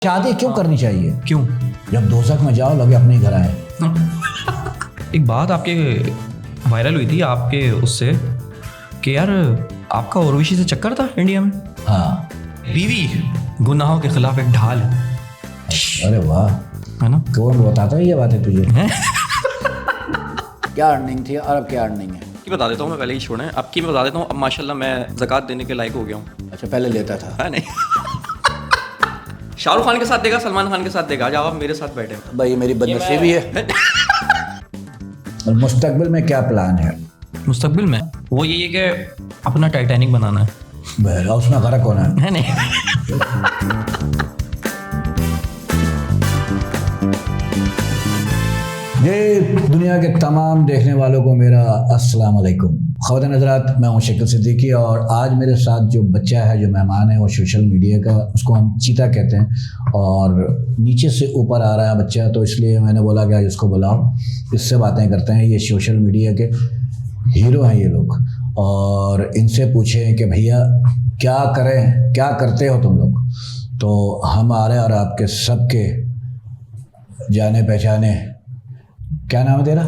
शादी क्यों करनी चाहिए? क्यों? जब दोज़ख में जाओ लगे अपने ही घर आए। एक बात आपके वायरल हुई थी आपके उससे कि यार आपका उर्वशी से चक्कर था इंडिया में। हाँ। बीवी गुनाहों के खिलाफ एक ढाल। अरे वाह, है ना? कौन बताता है ये बातें तुझे? हैं? क्या अर्निंग थी और अब क्या अर्निंग है? की बता देता हूँ मैं, पहले ही छोड़ें, अब की मैं बता देता हूँ। अब माशाल्लाह मैं ज़कात देने के लायक हो गया हूँ। अच्छा, पहले लेता था? है नहीं। शाहरुख खान के साथ देगा, सलमान खान के साथ देगा। आज आप मेरे साथ बैठे हैं। भाई मेरी बदनसीबी है। और मुस्तकबिल में क्या प्लान है? मुस्तकबिल में वो यही है कि अपना टाइटैनिक बनाना है। उसमें गरक होना है नहीं। ये दुनिया के तमाम देखने वालों को मेरा अस्सलाम वालेकुम। ख़वातीन हज़रात, मैं हूं शकील सिद्दीकी और आज मेरे साथ जो बच्चा है, जो मेहमान है, वो सोशल मीडिया का, उसको हम चीता कहते हैं और नीचे से ऊपर आ रहा है बच्चा, तो इसलिए मैंने बोला कि आज इसको बुलाओ, इससे बातें करते हैं। ये सोशल मीडिया के हीरो हैं ये लोग, और इनसे पूछें कि भैया क्या करें, क्या करते हो तुम लोग? तो हम आ रहे हैं और आपके सबके जाने पहचाने, क्या नाम है तेरा?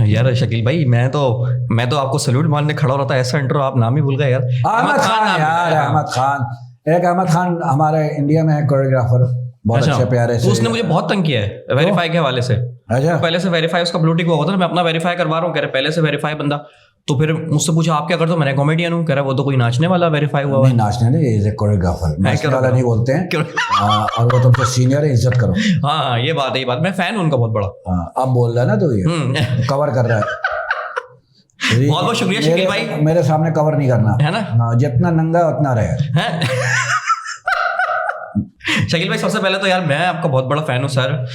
यार शकील भाई, मैं तो आपको सैल्यूट मारने खड़ा हो रहा था, ऐसा इंट्रो आप नाम ही भूल गए यार। अहमद खान यार, अहमद खान। एक अहमद खान हमारे इंडिया में है, कोरियोग्राफर, बहुत अच्छे प्यारे से। उसने मुझे बहुत तंग किया है वेरीफाई के हवाले से। अच्छा, पहले से वेरीफाई उसका ब्लू टिक हुआ था, मैं अपना वेरीफाई करवा रहा हूँ, कह रहे पहले से वेरीफाई बंदा। तो फिर मुझसे पूछा आप क्या करते हो, मैंने कॉमेडियन हूँ। कह रहा वो तो कोई नाचने वाला वेरीफाई हुआ। नहीं नाचने नहीं, इज ए कोरियोग्राफर, नाचने वाला नहीं बोलते हैं। और वो तुमसे सीनियर है, इज्जत करो। हाँ ये बात है, ये बात, मैं फैन हूँ उनका बहुत बड़ा। अब बोल रहा है ना, तो ये कवर कर रहा है। बहुत बहुत शुक्रिया शकील भाई। मेरे सामने कवर नहीं करना है ना, जितना नंगा उतना रहे। शकील भाई, सबसे पहले तो यार मैं आपका बहुत बड़ा फैन हूँ सर,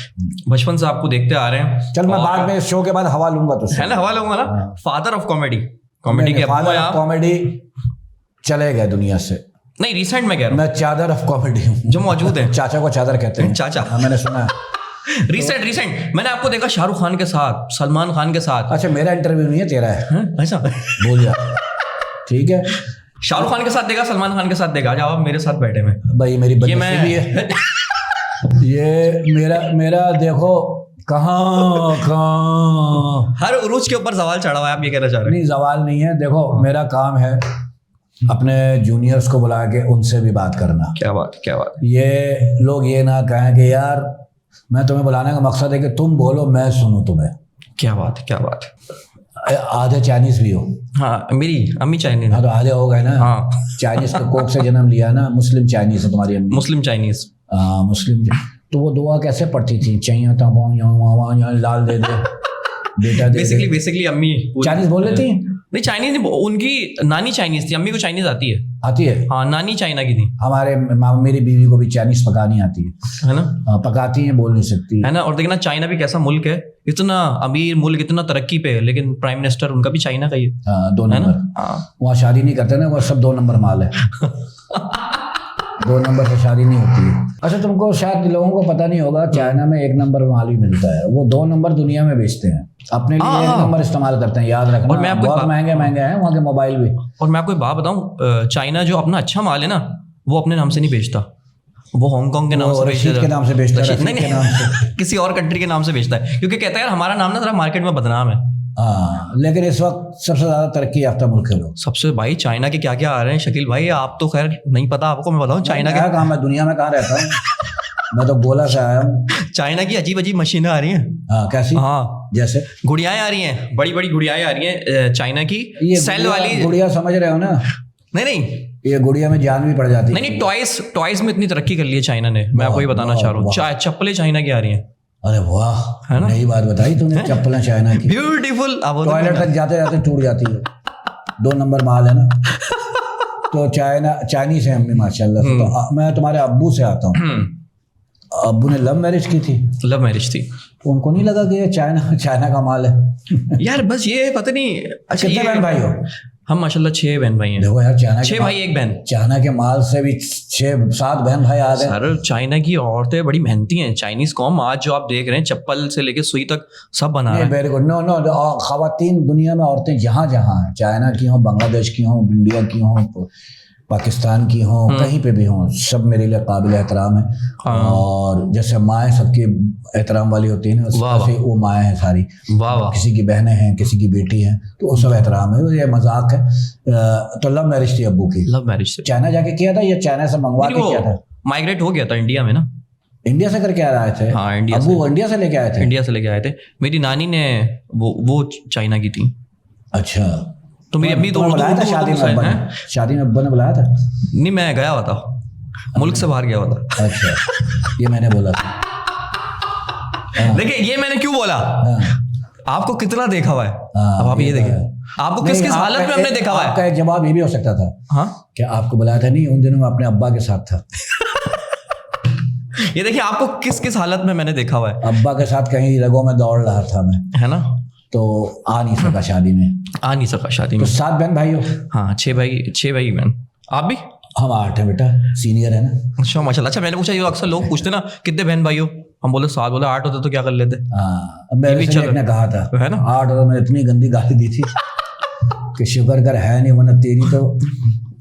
बचपन से आपको देखते आ रहे हैं। चल मैं बाद में इस शो के बाद हवा लूंगा तुझसे, है ना, हवा लूंगा ना। फादर ऑफ कॉमेडी, कॉमेडी के फादर ऑफ कॉमेडी चले गए दुनिया से। नहीं, रिसेंट में कह रहा हूँ, मैं चादर ऑफ कॉमेडी हूँ, जो मौजूद है। चाचा को चादर कहते हैं। चाचा, मैंने सुना है। रिसेंट मैंने आपको देखा शाहरुख खान के साथ, सलमान खान के साथ। अच्छा, मेरा इंटरव्यू नहीं है, तेरा है। ऐसा बोल जा। ठीक है, शाहरुख खान के साथ देखा, सलमान खान के साथ देखा। आज आप मेरे साथ बैठे में भाई मेरी बदनसीबी है। ये मेरा देखो कहाँ हर उरूज के ऊपर सवाल चढ़ा हुआ है, आप ये कहना चाह रहे हैं? नहीं, सवाल नहीं है। देखो मेरा काम है अपने जूनियर्स को बुला के उनसे भी बात करना। क्या बात, क्या बात। ये लोग ये ना कहें कि यार मैं तुम्हें बुलाने का मकसद है कि तुम बोलो मैं सुनूं तुम्हें। क्या बात, क्या बात। आधे चाइनीज भी हो। हाँ, मेरी अम्मी चाइनीज। हाँ तो आधे हो गए ना। हाँ, चाइनीज के कोक से जन्म लिया ना, मुस्लिम चाइनीज है तुम्हारी अम्मी। मुस्लिम चाइनीज। मुस्लिम। तो वो दुआ कैसे पढ़ती थी? चाहिए लाल दे दे बेटा दे। बेसिकली अम्मी चाइनीज बोल लेती? नहीं, चाइनीज नहीं, उनकी नानी चाइनीज थी, अम्मी को चाइनीज आती है। आती है? हाँ, नानी चाइना की थी। हमारे मेरी बीवी को भी चाइनीज पकानी आती है ना। पकाती है, बोल नहीं सकती है ना। और देखना चाइना भी कैसा मुल्क है, इतना अमीर मुल्क, इतना तरक्की पे है, लेकिन प्राइम मिनिस्टर उनका भी चाइना का ही है। 2 नंबर। वहाँ शादी नहीं करते ना, वो सब 2 नंबर माल है। 2 नंबर से शादी नहीं होती है। अच्छा, तुमको शायद लोगों को पता नहीं होगा, चाइना में 1 नंबर माल ही मिलता है। वो 2 नंबर दुनिया में बेचते हैं, अपने लिए 1 नंबर इस्तेमाल करते हैं, याद रखना। और मैं बहुत महंगे हैं वहाँ के मोबाइल भी। और मैं आपको एक बात बताऊं, चाइना जो अपना अच्छा माल है ना, वो अपने नाम से नहीं बेचता, वो हांगकांग के नाम से बेचता है। के नाम से बेचता है। नहीं, किसी और कंट्री के नाम से बेचता है, क्योंकि कहता है यार हमारा नाम ना जरा मार्केट में बदनाम है। हाँ, लेकिन इस वक्त सबसे ज्यादा तरक्की याफ्ता मुल्क है लोग। सबसे भाई चाइना के क्या क्या आ रहे हैं शकील भाई, आप तो खैर नहीं पता आपको, मैं बताऊं चाइना के कहाँ, मैं दुनिया में कहाँ रहता हूँ। मैं तो गोला से आया हूँ। चाइना की अजीब अजीब मशीनें आ रही हैं। हाँ, कैसी? हाँ, जैसे गुड़ियाएं आ रही हैं, बड़ी बड़ी गुड़ियाएं आ रही हैं चाइना की, सेल वाली गुड़िया, समझ रहे हो ना? नहीं, ये गुड़िया में जान भी पड़ जाती है। नहीं, टॉयज में इतनी तरक्की कर ली है चाइना ने, मैं आपको ये बताना चाह रहा हूँ। चप्पलें चाइना की आ रही हैं। अरे वाह, है ना, नई बात बताई तूने। चप्पलें चाइना की, ब्यूटीफुल। टॉयलेट तक जाते जाते टूट जाती है। 2 नंबर माल है ना। तो चाइनीज है अम्मी माशाल्लाह से। तो मैं तुम्हारे अब्बू से आता हूँ। अब्बू ने लव मैरिज की थी। लव मैरिज थी, तो उनको नहीं लगा कि ये चाइना का माल है? यार बस ये पता नहीं। अच्छा, कितने बहन भाई हो? हम माशाल्लाह 6 बहन भाई हैं। देखो यार, चाइना 6 भाई 1 बहन। चाइना के माल से भी 6-7 बहन भाई आ गए। सर चाइना की औरतें बड़ी मेहनती हैं। चाइनीज कौम आज जो आप देख रहे हैं, चप्पल से लेके सुई तक सब बना रहे हैं। Very good. नो खवातीन दुनिया में औरतें जहाँ जहाँ हैं, चाइना की हो, बांग्लादेश की हो, इंडिया की हो, पाकिस्तान की हों, कहीं पे भी हों, सब मेरे लिए काबिल एहतराम है। और जैसे माएँ सबकी एहतराम वाली होती है ना, वैसे वो माएँ हैं सारी। किसी की बहनें हैं, किसी की बेटी हैं, तो वो सब एहतराम है। ये मजाक है। तो लव मैरिज थी अब्बू की। लव मैरिज से चाइना जाके किया था या चाइना से मंगवा के किया था? माइग्रेट हो गया था इंडिया में ना। इंडिया से करके आ रहे थे? हाँ, इंडिया अब्बू इंडिया से लेके आए थे? इंडिया से लेके आए थे। मेरी नानी ने वो चाइना की थी। अच्छा, तो मेरी अम्मी तो बुलाया था शादी में? शादी में अब्बा ने बुलाया था? नहीं, मैं गया हुआ था, मुल्क से बाहर गया हुआ था। अच्छा, ये मैंने बोला था। देखिए, ये मैंने क्यों बोला, आपको कितना देखा हुआ है। अब आप ये देखिए, आपको किस किस हालत में हमने देखा हुआ है। आपका एक जवाब ये भी हो सकता था, हाँ, क्या आपको बुलाया था? नहीं, उन दिनों में अपने अब्बा के साथ था। ये देखिए, आपको किस किस हालत में मैंने देखा हुआ है। अब्बा के साथ कहीं रगों में दौड़ रहा था मैं, है ना, तो आ नहीं सका शादी में। आ नहीं सका शादी तो में। 7 बहन भाई हो? हाँ, 6 भाई बहन। आप भी? हम 8 हैं बेटा, सीनियर है ना। अच्छा, माशाल्लाह। अच्छा, मैंने पूछा, ये अक्सर लोग पूछते ना कितने बहन भाई हो, हम बोले 7, बोले 8 होते तो क्या कर लेते। हाँ, मेरे से एक ने कहा था, है ना, 8 और मैं इतनी गंदी गाली दी थी कि शुक्र कर है नहीं, वरना तेरी तो,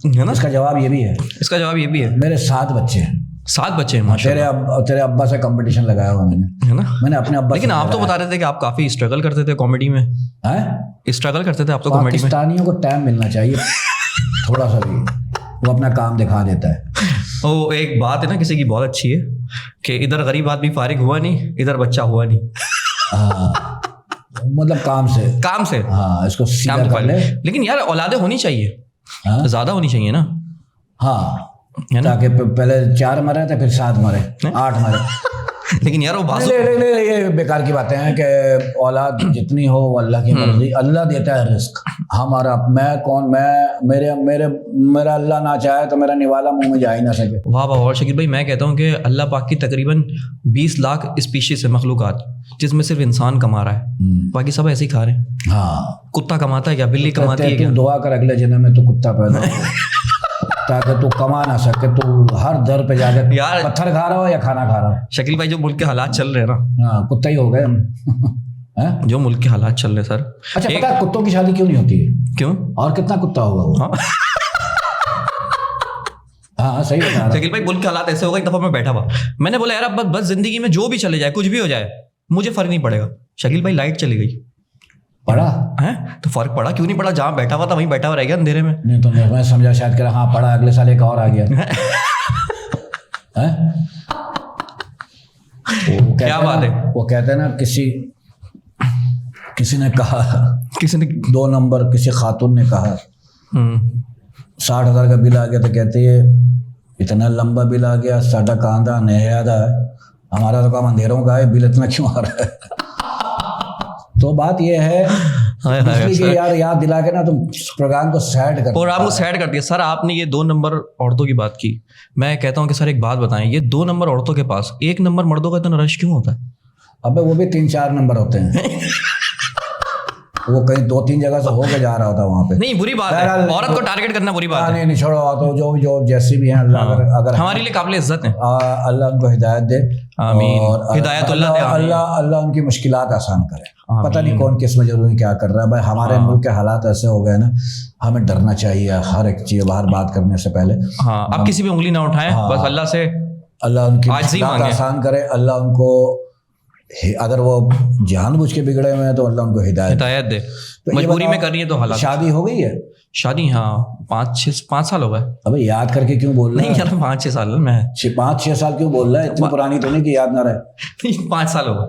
है ना। इसका जवाब ये भी है, इसका जवाब ये भी है। मेरे 7 बच्चे हैं। 7 बच्चे हैं, माशाल्लाह। तेरे अब्बा से कंपटीशन लगाया हुआ मैंने, है ना। मैंने अपने अब्बा। लेकिन आप तो बता रहे थे कि आप काफी स्ट्रगल करते थे कॉमेडी में। हैं? स्ट्रगल करते थे आप तो कॉमेडी में। पाकिस्तानियों को टाइम मिलना चाहिए थोड़ा सा भी, वो अपना काम दिखा देता है। वो एक बात है ना किसी की बहुत अच्छी है कि इधर गरीब आदमी फारिग हुआ नहीं, इधर बच्चा हुआ नहीं। हाँ, मतलब काम से। हाँ, इसको सीधा कर ले। लेकिन यार औलादे होनी चाहिए, ज्यादा होनी चाहिए ना। हाँ, ताकि पहले 4 मरे थे, फिर 7 मरे, 8 मरे। लेकिन यार वो बात ये बेकार की बातें हैं कि औलाद जितनी हो वो अल्लाह की मर्जी, अल्लाह देता है रिस्क। हमारा मेरा अल्लाह ना चाहे तो मेरा निवाला मुंह में जा ही ना सके। वाह वाह। और शकील भाई, मैं कहता हूँ कि अल्लाह पाक की तकरीबन 20 लाख स्पीशीज है, मखलूकात, जिसमें सिर्फ इंसान कमा रहा है, बाकी सब ऐसे ही खा रहे हैं। हाँ, कुत्ता कमाता है क्या, बिल्ली कमाती है क्या? दुआ कर अगले जन्म में तो कुत्ता पैदा हो ताकि तू कमा ना सके, तू हर दर पे जाकर यार पत्थर खा रहा हो या खाना खा रहा हो। शकील भाई, जो मुल्क के हालात चल रहे हैं ना, हाँ, कुत्ता ही हो गए हम। जो मुल्क के हालात चल रहे हैं सर। अच्छा, पता है कुत्तों की शादी क्यों नहीं होती है? क्यों? और कितना कुत्ता होगा वो? हाँ, सही बता रहा। शकील भाई, मुल्क के हालात ऐसे हो गए, एक दफा मैं बैठा हुआ, मैंने बोला यार अब बस जिंदगी में जो भी चले जाए, कुछ भी हो जाए, मुझे फर्क नहीं पड़ेगा। शकील भाई, लाइट चली गई। पड़ा है तो फर्क पड़ा? क्यों नहीं पड़ा? जहाँ बैठा हुआ था वहीं बैठा हुआ रह गया अंधेरे में। नहीं तो मैं समझा शायद हाँ पड़ा, अगले साल एक और आ गया। क्या बात है। वो कहते हैं ना, किसी ने कहा, किसी ने 2 नंबर किसी खातून ने कहा 60,000 का बिल आ गया, तो कहती है इतना लंबा बिल आ गया, साडा कांदा नहयादा है, हमारा तो काम अंधेरों का है, बिल इतना क्यों आ रहा है? तो बात ये है कि यार याद दिला के ना तुम प्रोग्राम को सैड कर, प्रोग्राम को सैड कर दिया। सर, आपने ये 2 नंबर औरतों की बात की, मैं कहता हूँ कि सर एक बात बताएं, ये 2 नंबर औरतों के पास 1 नंबर मर्दों का इतना रश क्यों होता है? अबे वो भी 3-4 नंबर होते हैं। वो कहीं 2-3 जगह से होके जा रहा होता वहाँ पे। नहीं, बुरी बात है, औरत को टारगेट करना बुरी बात है। नहीं छोड़ो, तो जो जैसी भी हैं, अल्लाह अगर हमारे लिए काबिल इज्जत है, अल्लाह उनको हिदायत दे। आमीन। हिदायत अल्लाह उनकी मुश्किलात आसान करे। पता नहीं कौन किस वजह में क्या कर रहा है भाई। हमारे मुल्क के हालात ऐसे हो गए ना, हमें डरना चाहिए हर एक चीज, बाहर बात करने से पहले। हाँ, आप किसी भी उंगली ना उठाएं, बस अल्लाह से अल्लाह उनकी मुश्किलात आसान करे। अल्लाह उनको, अगर वो जानबूझ के बिगड़े हुए हैं तो अल्लाह उनको हिदायत दे। तो मजबूरी में करनी है तो हालात। शादी हो गई है? शादी हाँ 5 साल हो गए। अबे याद करके क्यों बोल रहा है? नहीं यार, 5-6 साल मैं 5-6 साल क्यों बोल रहा है? इतनी पुरानी तो नहीं कि याद ना रहे। 5 साल हो गए।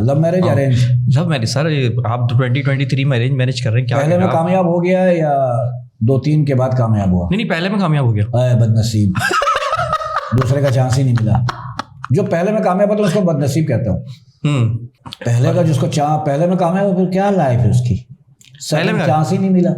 Love marriage arrange? Love marriage sir, आप 2023 में अरेंज मैरिज कर रहे हैं क्या? पहले में कामयाब हो गया है या 2-3 के बाद कामयाब हुआ? नहीं, पहले में कामयाब हो गया। बदनसीब। दूसरे का चांस ही नहीं मिला। जो पहले में कामयाब होता है उसको बदनसीब कहता हूँ। पहले का जिसको पहले में कामयाब हो, फिर क्या लाइफ है उसकी? सेकंड चांस ही नहीं मिला।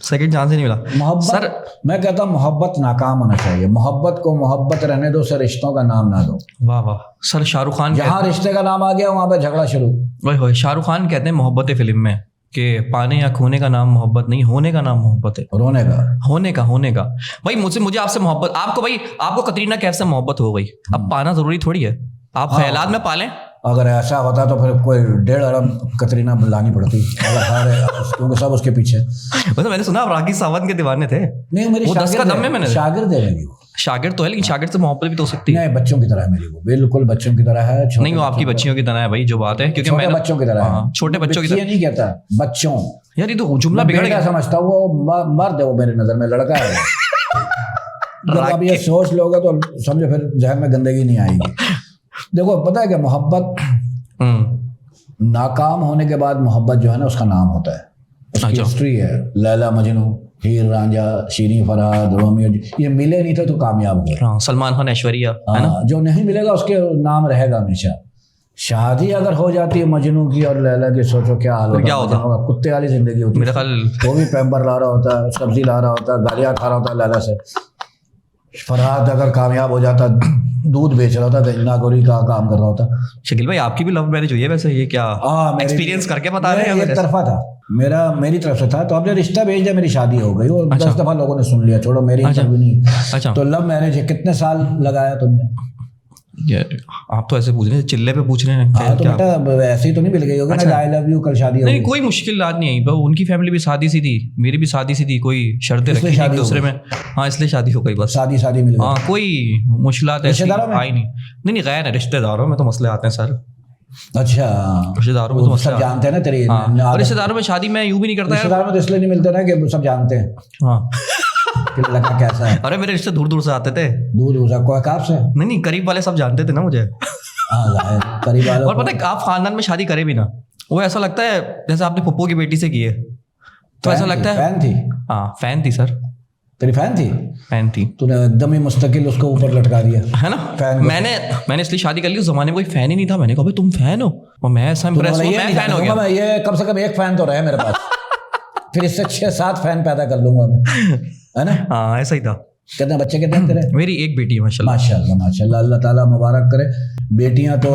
सेकंड चांस ही नहीं मिला। मोहब्बत सर, मैं कहता हूँ मोहब्बत नाकाम होना चाहिए। मोहब्बत को मोहब्बत रहने दो सर, रिश्तों का नाम ना दो। वाह वाह सर, शाहरुख खान, जहाँ रिश्ते का नाम आ गया वहां पे झगड़ा शुरू। वही शाहरुख खान कहते हैं मोहब्बत फिल्म में कि पाने या खोने का नाम मोहब्बत नहीं, होने का नाम मोहब्बत है। रोने का होने का भाई मुझे आपसे मोहब्बत, आपको कतरीना कैफ से मोहब्बत हो गई, अब पाना जरूरी थोड़ी है। आप ख्यालात में पालें, अगर ऐसा होता तो फिर कोई 1.5 अरब कतरीना लानी पड़ती, अगर क्योंकि सब उसके पीछे। मतलब मैंने सुना आप राखी सावंत के दीवाने थे। नहीं, मेरी वो 10 का दम में मैंने शागिर्द है मेरी वो। शागिर्द तो है, लेकिन शागिर्द से मोहब्बत भी तो हो सकती है। नहीं, बच्चों की तरह है मेरी वो, बिल्कुल बच्चों की तरह है। नहीं, वो आपकी बच्चियों की तरह है भाई, जो बात है, क्योंकि मैं बच्चों की तरह है, छोटे बच्चों की तरह नहीं कहता, बच्चों। यार ये तो जुमला बिगड़ गया। समझता हूँ वो मर्द है, वो मेरी नजर में लड़का है। जब आप ये सोच लोगे तो समझो फिर जहन में गंदगी नहीं आएगी। देखो पता है क्या, मोहब्बत नाकाम होने के बाद मोहब्बत जो है ना उसका नाम होता है, उसकी हिस्ट्री है। लैला मजनू, हीर रांझा, शीरी फरहाद, रोमियो, ये मिले नहीं थे तो कामयाब हुए। सलमान खान, ऐश्वर्या, है ना? जो नहीं मिलेगा उसके नाम रहेगा हमेशा। शादी अगर हो जाती है मजनू की और लैला की, सोचो क्या हाल होता, क्या होता? कुत्ते वाली जिंदगी होती। मेरा ख्याल वो भी पैम्पर ला रहा होता है, सब्जी ला रहा होता है, गालियाँ खा रहा होता है लैला से। फरहाद अगर कामयाब हो जाता, दूध बेच रहा होता, गंजा गोरी का काम कर रहा होता। शकील भाई आपकी भी लव मैरिज हुई है वैसे, ये क्या एक्सपीरियंस करके बता रहे हैं? एक तरफा था मेरी तरफ से था, तो अब जब रिश्ता भेज दिया मेरी शादी हो गई। वो 10 दफा लोगों ने सुन लिया, छोड़ो मेरी इंटरव्यू नहीं। अच्छा, तो लव मैरिज है। कितने साल लगाया तुमने? आप तो ऐसे पूछ रहे हैं, चिल्ले पे पूछ रहे हैं। हाँ, तो बेटा ऐसे ही तो नहीं मिल गई होगी ना, आई लव यू कल शादी हो नहीं, कोई मुश्किल बात नहीं आई। उनकी फैमिली भी शादी सी थी, मेरी भी शादी सी थी, कोई शर्तें रखी एक दूसरे में। हाँ, इसलिए शादी हो गई बस। शादी मिल गई। हाँ, कोई मुश्किलात ऐसी आई नहीं। गैर है, रिश्तेदारों में तो मसले आते हैं सर। अच्छा, रिश्तेदारों में तो सब जानते हैं ना तेरी। रिश्तेदारों में शादी मैं यूं भी नहीं करता। रिश्तेदारों में तो इसलिए नहीं मिलते ना कि सब जानते हैं। हाँ, लगा कैसा है। अरे मेरे रिश्ते दूर दूर से आते थे। दूर से कोई काब से? नहीं, करीब वाले सब जानते थे ना मुझे। करीब वाले। और पता है, आप खानदान में शादी करे भी ना, वो ऐसा लगता है जैसे आपने पप्पू की बेटी से की है, तो ऐसा लगता है। फैन थी? हाँ, फैन थी सर। तेरी फैन थी? फैन थी। तूने एकदम ही मुस्तकिल उसको ऊपर लटका दिया, है ना? मैंने इसलिए शादी कर ली, उस जमाने में कोई फैन ही नहीं था। मैंने कहा भाई तुम फैन हो, और मैं ऐसा इंप्रेस हुआ, मैं फैन हो गया। ये कम से कम एक फैन तो रहे मेरे पास, फिर इससे 6-7 फैन पैदा कर लूंगा मैं, है ना? हाँ, ऐसा ही था। कितने बच्चे कितने तेरे? मेरी एक बेटी है माशाल्लाह। माशाल्लाह, अल्लाह ताला मुबारक करे। बेटियां तो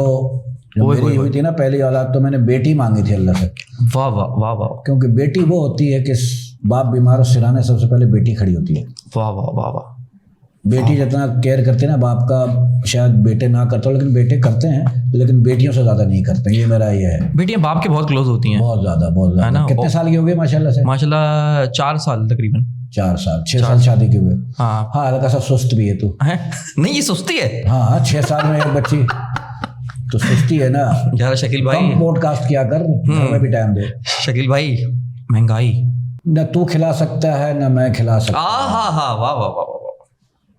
मेरी हुई थी ना पहली औलाद, तो मैंने बेटी मांगी थी अल्लाह से। वाह वाह वाह वाह। क्योंकि बेटी वो होती है कि बाप बीमार हो, सिराने सबसे पहले बेटी खड़ी होती है। वाह वाह वाह वाह। बेटी जितना केयर करते हैं ना बाप का, शायद बेटे ना करते हो, लेकिन बेटे करते हैं, लेकिन बेटियों से ज्यादा नहीं करते। ये मेरा ये है। बेटियां बाप के बहुत क्लोज होती हैं। बहुत ज्यादा। कितने साल की हो गई माशाल्लाह से? माशाल्लाह 4 साल तकरीबन। 4 साल, 6 साल शादी के हुए। हाँ, हल्का सा सुस्त भी है तू। नहीं, ये सुस्ती है। हाँ, 6 साल में एक बच्ची तो सुस्ती है ना यार। शकील भाई पॉडकास्ट किया कर, हमें भी टाइम दे। शकील भाई, महंगाई न तू खिला सकता है न मैं खिला सकता। हाँ, वाह वाह वाह।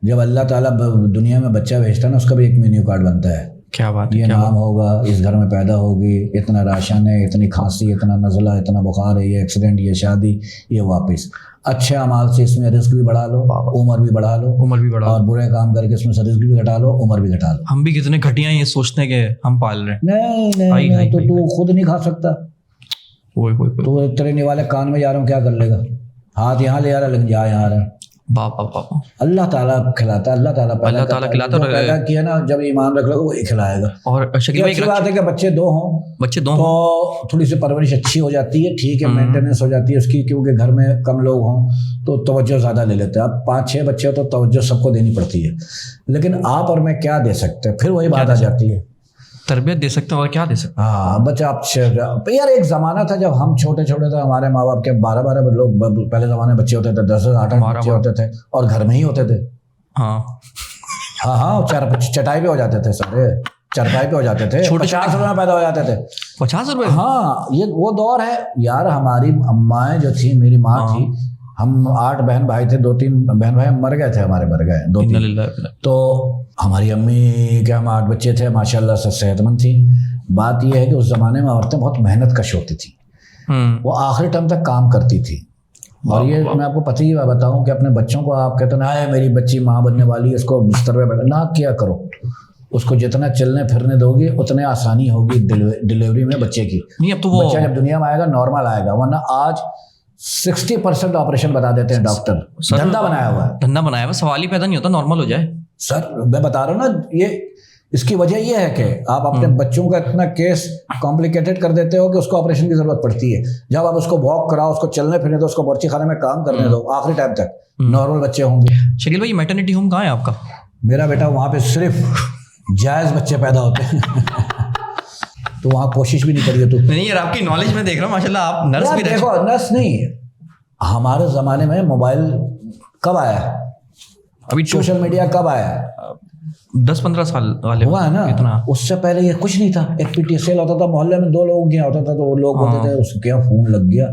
जब अल्लाह ताला दुनिया में बच्चा भेजता है ना, उसका भी एक मेन्यू कार्ड बनता है। क्या बात है? ये नाम होगा, इस घर में पैदा होगी, इतना राशन है, इतनी खांसी, इतना नज़ला, इतना बुखार है, ये एक्सीडेंट, ये शादी, ये वापस। अच्छे अमाल से इसमें रिस्क भी बढ़ा लो, उम्र भी बढ़ा लो, और बुरे काम करके इसमें से रिस्क भी घटा लो, उम्र भी घटा लो। हम भी कितने घटिया ये सोचते हैं कि हम पाल रहे हैं। नहीं, तो तू खुद नहीं खा सकता। तो तेरे निवाले कान में जा रहा हूँ, क्या कर लेगा? हाथ यहाँ ले आ रहा, लेकिन जा यहाँ आ रहा है। अल्लाह ताला खिलाता, अल्लाह ताला खिलाता, पैदा किया ना, जब ईमान रख लो वही खिलाएगा। और शकील भाई, बात है कि बच्चे दो हों तो थोड़ी सी परवरिश अच्छी हो जाती है, ठीक है, मेंटेनेंस हो जाती है उसकी, क्योंकि घर में कम लोग हों तो तवज्जो ज़्यादा ले लेते हैं। अब 5-6 बच्चे हो तो तवज्जो सबको देनी पड़ती है, लेकिन आप और मैं क्या दे सकते हैं? फिर वही बात आ जाती है, तरबियत दे सकते हैं और क्या दे सकते हैं। हाँ, बच्चा आप यार, एक ज़माना था जब हम छोटे थे, हमारे माँ बाप के 12 लोग पहले ज़माने बच्चे होते थे, 10-8 बच्चे होते थे, और घर में ही होते थे। हाँ, चटाई पे हो जाते थे, सारे चरपाई पे हो जाते थे। 50 रुपये में पैदा हो जाते थे। 50 रुपये? हाँ, ये वो दौर है यार। हमारी अम्माएं जो थी, मेरी माँ थी, हम 8 बहन भाई थे, 2-3 बहन भाई मर गए थे, हमारे मर गए 2-3। तो हमारी अम्मी के, हम 8 बच्चे थे, माशाल्लाह से सेहतमंद थी। बात यह है कि उस ज़माने में औरतें बहुत मेहनत कश होती थी, वो आखिरी टाइम तक काम करती थी। और ये मैं आपको पता ही बताऊं कि अपने बच्चों को आप कहते ना, मेरी बच्ची माँ बनने वाली है, इसको बिस्तर पे बैठा ना किया करो। उसको जितना चलने फिरने दोगे उतने आसानी होगी डिलीवरी में बच्चे की। नहीं, अब तो वो बच्चा जब दुनिया में आएगा नॉर्मल आएगा, वरना आज 60% ऑपरेशन बता देते हैं डॉक्टर। धंधा बनाया हुआ है, सवाल ही पैदा नहीं होता नॉर्मल हो जाए। सर मैं बता रहा हूँ ना, ये इसकी वजह ये है कि आप अपने बच्चों का इतना केस कॉम्प्लिकेटेड कर देते हो कि उसको ऑपरेशन की जरूरत पड़ती है। जब आप उसको वॉक कराओ, उसको चलने फिरने दो, उसको बर्ची खाने में काम करने दो, आखिरी टाइम तक नॉर्मल बच्चे होंगे। शकील भाई, मैटरनिटी होम कहाँ है आपका? मेरा बेटा वहाँ पे सिर्फ जायज़ बच्चे पैदा होते हैं। तो वहाँ कोशिश भी नहीं करी है तू। नहीं यार, आपकी नॉलेज में देख रहा हूँ माशाल्लाह, आप नर्स यार भी रह देखो, नर्स नहीं, हमारे ज़माने में मोबाइल कब आया, अभी सोशल मीडिया कब आया, 10-15 साल वाले हुआ है ना। इतना। उससे पहले ये कुछ नहीं था। एक PTSL होता था, मोहल्ले में 2 लोगों के यहाँ होता था, तो वो लोग बोलते थे उसको क्या फोन लग गया,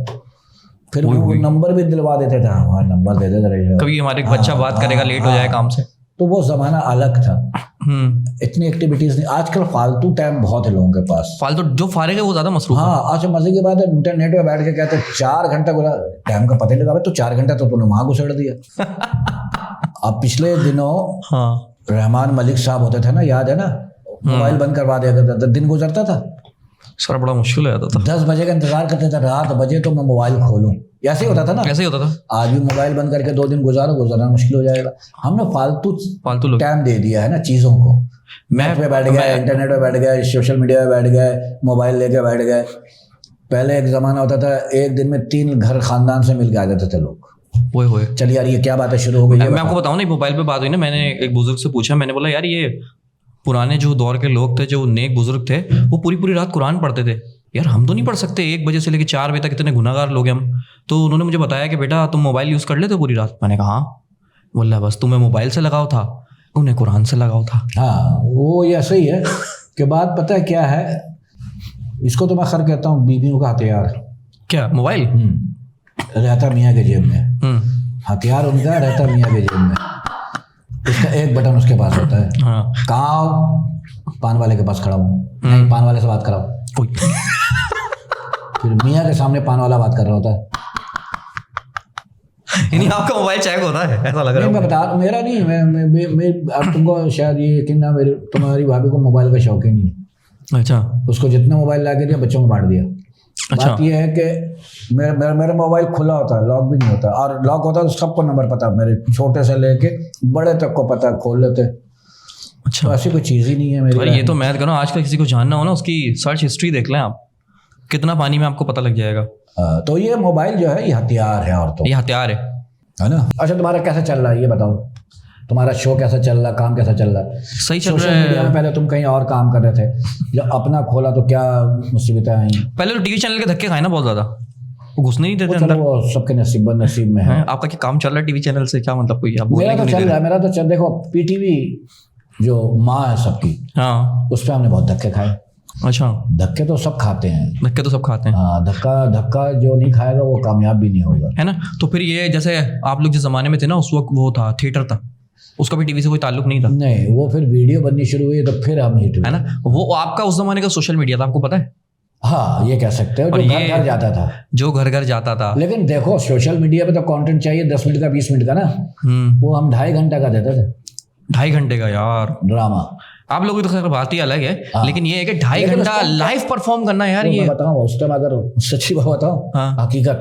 फिर वो नंबर भी दिलवा देते थे, हाँ नंबर दे देते रहे। कभी हमारे बच्चा बात करेगा, लेट हो जाए काम से, तो वो जमाना अलग था। इतनी एक्टिविटीज नहीं। आजकल फालतू टाइम बहुत है लोगों के पास, फालतू जो फारिग है वो ज्यादा मसरूफ है। हाँ आज मजे की बात है, इंटरनेट पे बैठ के कहते 4 घंटा बोला, टाइम का पता ही लगा, तो 4 घंटा तो तूने वहां घुसेड़ दिया। अब पिछले दिनों हाँ रहमान मलिक साहब होते थे ना, याद है ना, मोबाइल बंद करवा दिया करता था, दिन गुजरता था, सर बड़ा मुश्किल हो जाता था। 10 बजे का इंतजार करते थे, रात बजे तो मैं मोबाइल खोलूं, ऐसे ही होता था ना। ऐसे ही होता था। आज भी मोबाइल बंद करके 2 दिन गुजरना मुश्किल हो जाएगा। हमने फालतू लोग टाइम दे दिया है ना चीजों को। मैप पे बैठ गए, इंटरनेट पे बैठ गए, सोशल मीडिया पे बैठ गए, मोबाइल लेके बैठ गए। पहले एक जमाना होता था, एक दिन में 3 घर खानदान से मिल के आ जाते थे लोग। वो चल यार ये क्या बात है, शुरू हो गई है। मैं आपको बताऊं ना, मोबाइल पे बात हुई ना, मैंने एक बुजुर्ग से पूछा, मैंने बोला यार ये पुराने जो दौर के लोग थे, जो नेक बुजुर्ग थे, वो पूरी पूरी रात कुरान पढ़ते थे। यार हम तो नहीं पढ़ सकते, 1 बजे से लेकर 4 बजे तक, इतने गुनाहगार लोग हैं हम। तो उन्होंने मुझे बताया कि बेटा तुम मोबाइल यूज़ कर लेते पूरी रात। मैंने कहा हाँ। बोला बस तुम्हें मोबाइल से लगाव था, उन्हें कुरान से लगाव था। हाँ वो ऐसे ही है कि बात पता है क्या है, इसको तो मैं खैर कहता हूँ बीवियों का हथियार। क्या? मोबाइल रहता मियाँ के जेब में, हथियार उनका रहता मियाँ के जेब में। उसका एक बटन उसके पास होता है। हाँ। कहाँ पान वाले के पास खड़ा हूँ, नहीं पान वाले से बात कराओ। फिर मियाँ के सामने पान वाला बात कर रहा होता है। नहीं आपका मोबाइल चेक होता है ऐसा लग रहा है। मैं बता, मेरा नहीं, मैं अब तुमको शायद ये यकीन ना, तुम्हारी भाभी को मोबाइल का शौक ही नहीं है। अच्छा। उसको जितना मोबाइल ला के दिया बच्चों को बांट दिया। अच्छा। बात ये है कि मेरा मोबाइल खुला होता है, लॉक भी नहीं होता, और लॉक होता है तो सबको नंबर पता, मेरे छोटे से लेके बड़े तक को पता, खोल लेते। अच्छा। तो ऐसी कोई चीज़ ही नहीं है मेरी। ये तो मैं कह रहा हूँ, आजकल किसी को जानना हो ना, उसकी सर्च हिस्ट्री देख लें आप, कितना पानी में आपको पता लग जाएगा। तो ये मोबाइल जो है ये हथियार है, और तो ये हथियार है ना। अच्छा तुम्हारा कैसा चल रहा है ये बताओ, तुम्हारा शो कैसा चल रहा है, काम कैसा चल रहा है? सही चल रहा सोशल मीडिया में पहले तुम कहीं और काम कर रहे थे, जब अपना खोला तो क्या मुसीबतें आई? पहले तो टीवी चैनल के धक्के खाए ना बहुत ज्यादा, वो घुसने नहीं देते अंदर। वो सबके नसीब में है। आपका क्या काम चल रहा है टीवी चैनल से, क्या मतलब कोई आप मेरा तो चल रहा है, मेरा तो चल, देखो PTV जो माँ है सबकी, हाँ उस पर हमने बहुत धक्के खाए। अच्छा। धक्के तो सब खाते हैं। धक्के तो सब खाते हैं। हाँ, धक्का जो नहीं खाएगा वो कामयाब भी नहीं होगा, है ना। तो फिर ये जैसे आप लोग जिस जमाने में थे ना, उस वक्त वो था थिएटर था, उसका भी टीवी से कोई ताल्लुक नहीं था। नहीं, वो फिर वीडियो बननी शुरू हुई तो फिर हम हिट हुए, है ना। वो आपका उस जमाने का सोशल मीडिया था, आपको पता है। हाँ ये कह सकते हो, जो घर घर जाता था, जो घर घर जाता था। लेकिन देखो सोशल मीडिया पे तो कंटेंट चाहिए 10 मिनट का 20 मिनट का ना, वो हम 2.5 घंटे का देते थे। 2.5 घंटे का यार ड्रामा। आप लोगों की तो खैर बात ही अलग है, लेकिन ये है कि 2.5 घंटा लाइव परफॉर्म करना यार। ये बताऊँ उस टाइम, अगर सच्ची बात बताऊँ, हकीकत,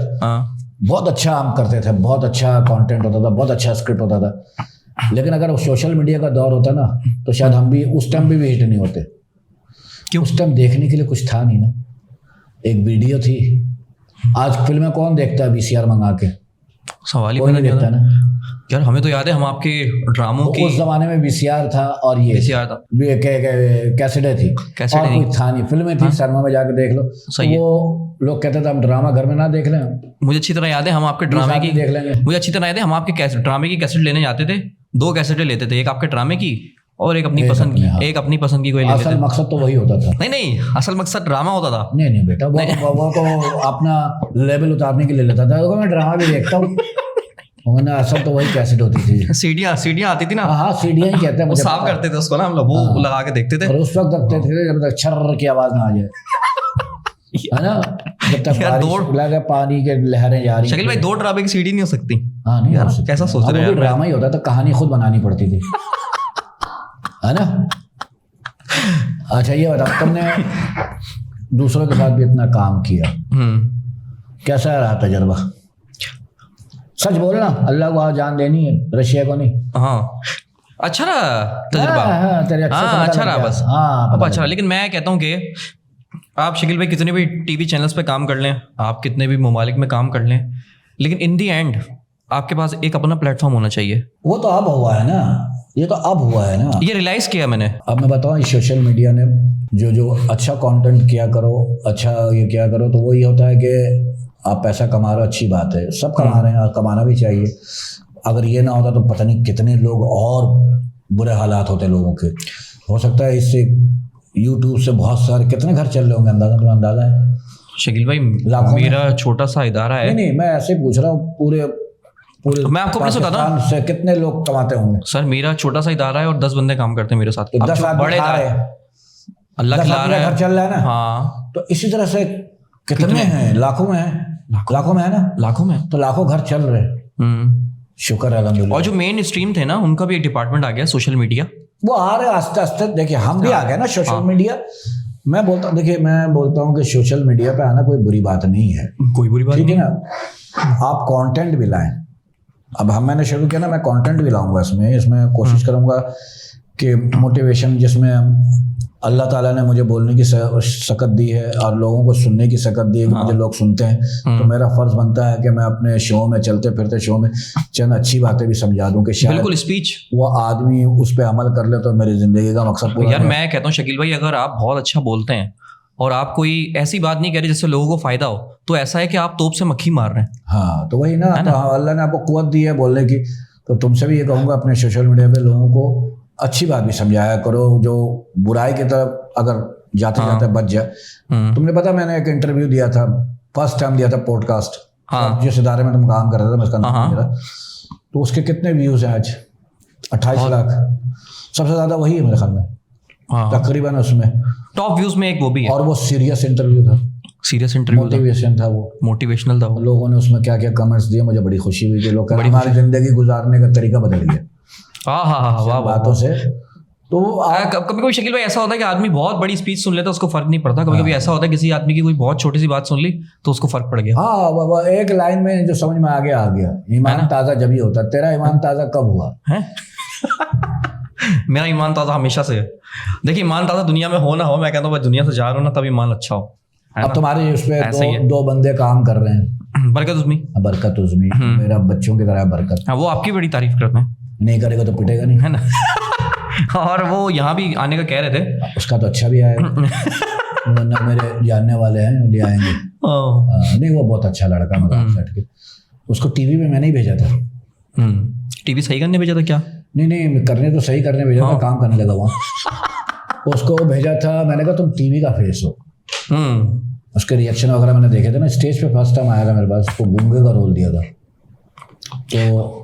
बहुत अच्छा हम करते थे, बहुत अच्छा कंटेंट होता था, बहुत अच्छा स्क्रिप्ट होता था। लेकिन अगर सोशल मीडिया का दौर होता ना, तो शायद हम भी उस टाइम भी हिट नहीं होते। क्यों? उस टाइम देखने के लिए कुछ था नहीं ना, एक वीडियो थी। आज फिल्में कौन देखता है VCR मंगा के? सवाल ही कोई नहीं देखता ना यार। हमें तो याद है, हम आपके ड्रामों की, उस जमाने में VCR था, और ये VCR था, कैसेटें थी, और कोई था नहीं, फिल्में थी, सिनेमा में जाके देख लो। वो लोग कहते थे हम ड्रामा घर में ना देख लें। मुझे अच्छी तरह याद है, हम आपके ड्रामे की देख लेंगे। मुझे अच्छी तरह याद है, हम आपके ड्रामे की कैसेट लेने जाते थे। 2 कैसेटें लेते थे, एक आपके ड्रामे की और एक अपनी पसंद की। एक अपनी पसंद की कोई लेते थे। असल मकसद तो वही होता था। नहीं, असल मकसद ड्रामा होता था। नहीं बेटा, वो तो अपना लेवल उतारने के लिए लेता था। मैं ड्रामा भी देखता हूँ, असल तो वही कैसेट होती थी। सीढ़ियाँ आती थी ना। हाँ, सीढ़ियाँ ही कहते हैं, मुझे साफ करते थे उसको ना हम लोग, वो लगा के देखते थे। और उस वक्त रखते थे जब तक छर्र की आवाज ना आ जाए, है ना, जब तक बारिश लगे, पानी के लहरें जा रही। शकील भाई 2 ड्रामे की सीढ़ी नहीं हो सकती। हाँ नहीं हो सकती। कैसा सोच रहे हैं? ड्रामा ही होता था, कहानी खुद बनानी पड़ती थी, है ना। अच्छा ये बताओ, तुमने दूसरों के साथ भी इतना काम किया, कैसा रहा तजर्बा? सच बोलना, अल्लाह को जान देनी है, रशिया को नहीं। हाँ अच्छा रहा तजर्बा। हाँ अच्छा रहा बस। हाँ अच्छा रहा। लेकिन मैं कहता हूँ कि आप शकील भाई कितने भी टीवी चैनल्स पे काम कर लें, आप कितने भी ममालिक में काम कर लें, लेकिन इन दी एंड आपके पास एक अपना प्लेटफॉर्म होना चाहिए। वो तो अब हुआ है ना, ये तो अब हुआ है ना, ये रियलाइज किया मैंने। अब मैं बताऊँ, सोशल मीडिया ने जो अच्छा कंटेंट किया करो, अच्छा ये किया करो, तो वो ये होता है कि आप पैसा कमा रहे हो, अच्छी बात है, सब कमा रहे हैं, कमाना भी चाहिए। अगर ये ना होता तो पता नहीं कितने लोग और बुरे हालात होते लोगों के। हो सकता है इससे यूट्यूब से बहुत सारे कितने घर चल रहे होंगे, अंदाजा है शकील भाई? मेरा छोटा सा इदारा है। नहीं मैं ऐसे पूछ रहा हूँ, पूरे मैं आपको अपने से बताता हूँ से कितने लोग कमाते होंगे? सर मेरा छोटा सा इदारा है और 10 बंदे काम करते हैं मेरे साथ। तो 10 आदमी बड़े खा रहे हैं, अल्लाह खिला रहा है, घर चल रहा है ना। हाँ, तो इसी तरह से कितने हैं, लाखों में है, लाखों में है ना, लाखों में। तो लाखों घर चल रहे हैं, शुक्र है अल्हम्दुलिल्लाह। और जो मेन स्ट्रीम थे ना, उनका भी एक डिपार्टमेंट आ गया, सोशल मीडिया। वो आ रहे आस्ते आस्ते, देखिए हम भी आ गए ना सोशल मीडिया। मैं बोलता हूँ कि सोशल मीडिया पे आना कोई बुरी बात नहीं है, कोई बुरी बात ठीक है नहीं ना। आप कंटेंट भी लाएं। अब मैंने शुरू किया ना, मैं कंटेंट भी लाऊंगा इसमें कोशिश करूंगा कि मोटिवेशन, जिसमें अल्लाह ताला ने मुझे बोलने की सकत दी है और लोगों को सुनने की सकत दी है कि मुझे लोग सुनते हैं, तो मेरा फर्ज बनता है कि मैं अपने शो में, चलते फिरते शो में चंद अच्छी बातें भी समझा दूं कि शायद बिल्कुल स्पीच वो आदमी उस पर अमल कर ले तो मेरी जिंदगी का मकसद पूरा यार। मैं कहता हूँ शकील भाई, अगर आप बहुत अच्छा बोलते हैं और आप कोई ऐसी बात नहीं कह रहे जिससे लोगों को फायदा हो, तो ऐसा है कि आप तोप से मक्खी मार रहे हैं। हाँ तो वही ना, तो अल्लाह ने आपको कुव्वत दी है बोलने की। तो तुमसे भी ये कहूँगा, अपने सोशल मीडिया पे लोगों को अच्छी बात भी समझाया करो, जो बुराई की तरफ अगर जाते जाते बच जाए। तुमने पता, मैंने एक इंटरव्यू दिया था, फर्स्ट टाइम दिया था पॉडकास्ट, जिस इदारे में तुम काम कर रहे थे, मैं इसका नाम मेरा, तो उसके कितने व्यूज हैं आज? 28 लाख, सबसे ज्यादा वही है मेरे ख्याल में तकरीबन, उसमें टॉप व्यूज में एक वो भी है। और वो सीरियस इंटरव्यू था, सीरियस इंटरव्यू, मोटिवेशन था, वो मोटिवेशनल था। लोगों ने उसमें क्या क्या कमेंट्स दिए, मुझे बड़ी खुशी हुई कि लोग हमारी जिंदगी गुजारने का तरीका बदल गया वाह बातों से। तो कभी कभी शकील भाई ऐसा होता है कि आदमी बहुत बड़ी स्पीच सुन लेता है, उसको फर्क नहीं पड़ता। कभी कभी ऐसा होता है किसी आदमी की कोई बहुत छोटी सी बात सुन ली तो उसको फर्क पड़ गया। हाँ बाबा, एक लाइन में जो समझ में आ गया। ईमान ताजा जब ही होता है। तेरा ईमान ताजा कब हुआ है? मेरा ईमान ताजा हमेशा से है। देखिए, ईमान ताजा दुनिया में हो ना हो, मैं कहता हूँ दुनिया से जा रहा हूँ ना, तब ईमान अच्छा हो। अब तुम्हारे उस पे दो बंदे काम कर रहे हैं, बरकत उज़मी, मेरा बच्चों की तरह बरकत। हाँ, वो आपकी बड़ी तारीफ करते हैं। नहीं करेगा तो पिटेगा नहीं, है ना। और वो यहाँ भी आने का कह रहे थे, उसका तो अच्छा भी आएगा। वरना मेरे जानने वाले हैं, ले आएंगे। नहीं, वो बहुत अच्छा लड़का, मजाक सेट के। उसको टीवी में मैंने ही भेजा था। टीवी सही करने भेजा था क्या? नहीं, करने तो सही करने भेजा था, काम करने लगा वहाँ। उसको भेजा था, मैंने कहा तुम टीवी का फेस हो। उसके रिएक्शन वगैरह मैंने देखे थे ना। स्टेज पे फर्स्ट टाइम आया था मेरे पास, उसको गूंगे का रोल दिया था, तो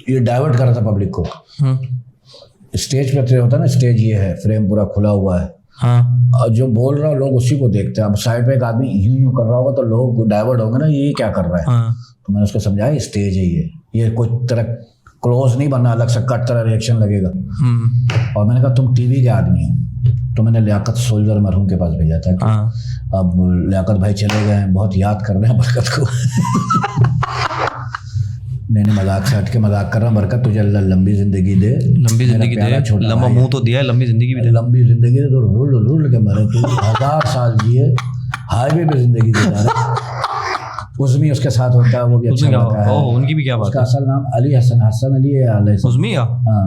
ये डाइवर्ट कर रहा था पब्लिक को। स्टेज पे होता है ना, स्टेज ये है, फ्रेम पूरा खुला हुआ है। और जो बोल रहा है लोग उसी को देखते हैं। अब साइड पे एक आदमी यूं कर रहा होगा तो लोग डाइवर्ट होंगे ना, ये क्या कर रहा है। तो मैंने उसको समझाया, स्टेज है ये कोई तरह क्लोज नहीं बनना, अलग से कट तरह रिएक्शन लगेगा। और मैंने कहा तुम टीवी के आदमी हो। तो मैंने लियाकत सोल्जर मरहूम के पास भेजा था कि अब लियाकत भाई चले गए हैं, बहुत याद कर रहे हैं बरकत को। नहीं, मजाक से हट के मजाक कर रहा हूँ। बरकत तुझे अल्लाह लंबी जिंदगी दे, लंबा मुंह तो दिया है, लंबी जिंदगी भी दे। लंबी जिंदगी दे तो रुल के मरे तू, 1000 साल जिए, हाईवे पे जिंदगी गुजारे। उज़मी उसके साथ होता है, वो भी अच्छा लगा है। उनकी भी क्या बात है? उसका असल नाम अली हसन अली है। उज़मी का? हाँ,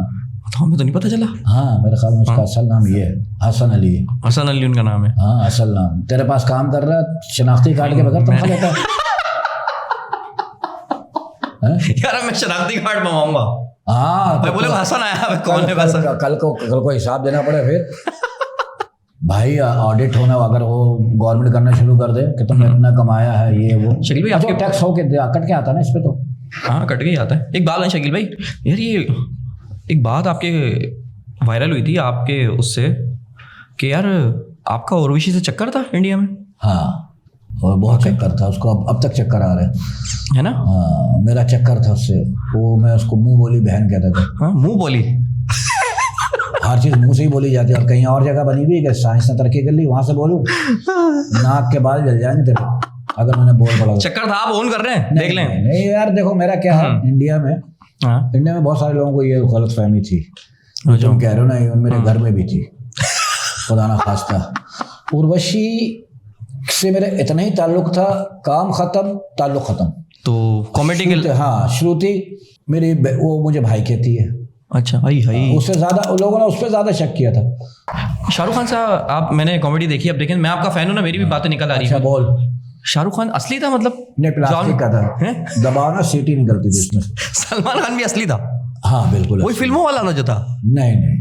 हमें तो नहीं पता चला। हाँ, मेरे ख्याल में उसका असल नाम ये है, हसन अली। हसन अली उनका नाम है? हाँ, असल नाम। तेरे पास काम कर रहा है, शनाख्ती कार्ड के बगैर तनख्वाह लेता है। यार मैं शनाख्ती कार्ड मंगवाऊंगा। हाँ, मैं बोले हसन आया, कौन है? कल को हिसाब देना पड़े फिर। भाई ऑडिट होना, अगर वो गवर्नमेंट करना शुरू कर दे कि तुमने इतना कमाया है, ये वो। शकील भाई, आपके टैक्स हो के कट के आता है ना इस पे तो। हाँ, कट के ही आता है। एक बात है शकील भाई, यार ये एक बात आपके वायरल हुई थी आपके उससे कि यार आपका उर्वशी से चक्कर था इंडिया में। हाँ, और बहुत चक्कर था उसको, अब तक चक्कर आ रहे है ना। हाँ, मेरा चक्कर था उससे। वो मैं उसको मुंह बोली बहन कहता था। हाँ, मुंह बोली। हर चीज मुंह से ही बोली जाती है। और कहीं और जगह बनी हुई है कि साइंस ने तरक्की कर ली, वहां से बोलूं नाक के बाल जल जाएंगे तेरे अगर मैंने बोल पड़ा। चक्कर था, आप ओन कर रहे हैं, देख लें। नहीं यार देखो, मेरा क्या है, इंडिया में बहुत सारे लोगों को ये गलत फहमी थी, तुम कह रहे हो ना, मेरे घर में भी थी, खुदा ना खास्ता। उर्वशी से मेरा इतना ही ताल्लुक था, काम खत्म, ताल्लुक खत्म। तो कॉमेडी के, हाँ, श्रुति मेरी वो मुझे भाई कहती है। अच्छा आई हाई। उससे ज्यादा लोगों ने उस पर ज्यादा शक किया था। शाहरुख खान साहब, आप मैंने कॉमेडी देखी, अब देखें मैं आपका फैन हूँ ना, मेरी भी बातें निकल आ रही अच्छा है। बोल। शाहरुख खान असली था मतलब? नहीं प्लास्टिक का था, दबाव ना सीटी निकलती थी उसमें से। सलमान खान भी असली था? हाँ बिल्कुल। वही फिल्मों वाला था जो था? नहीं नहीं,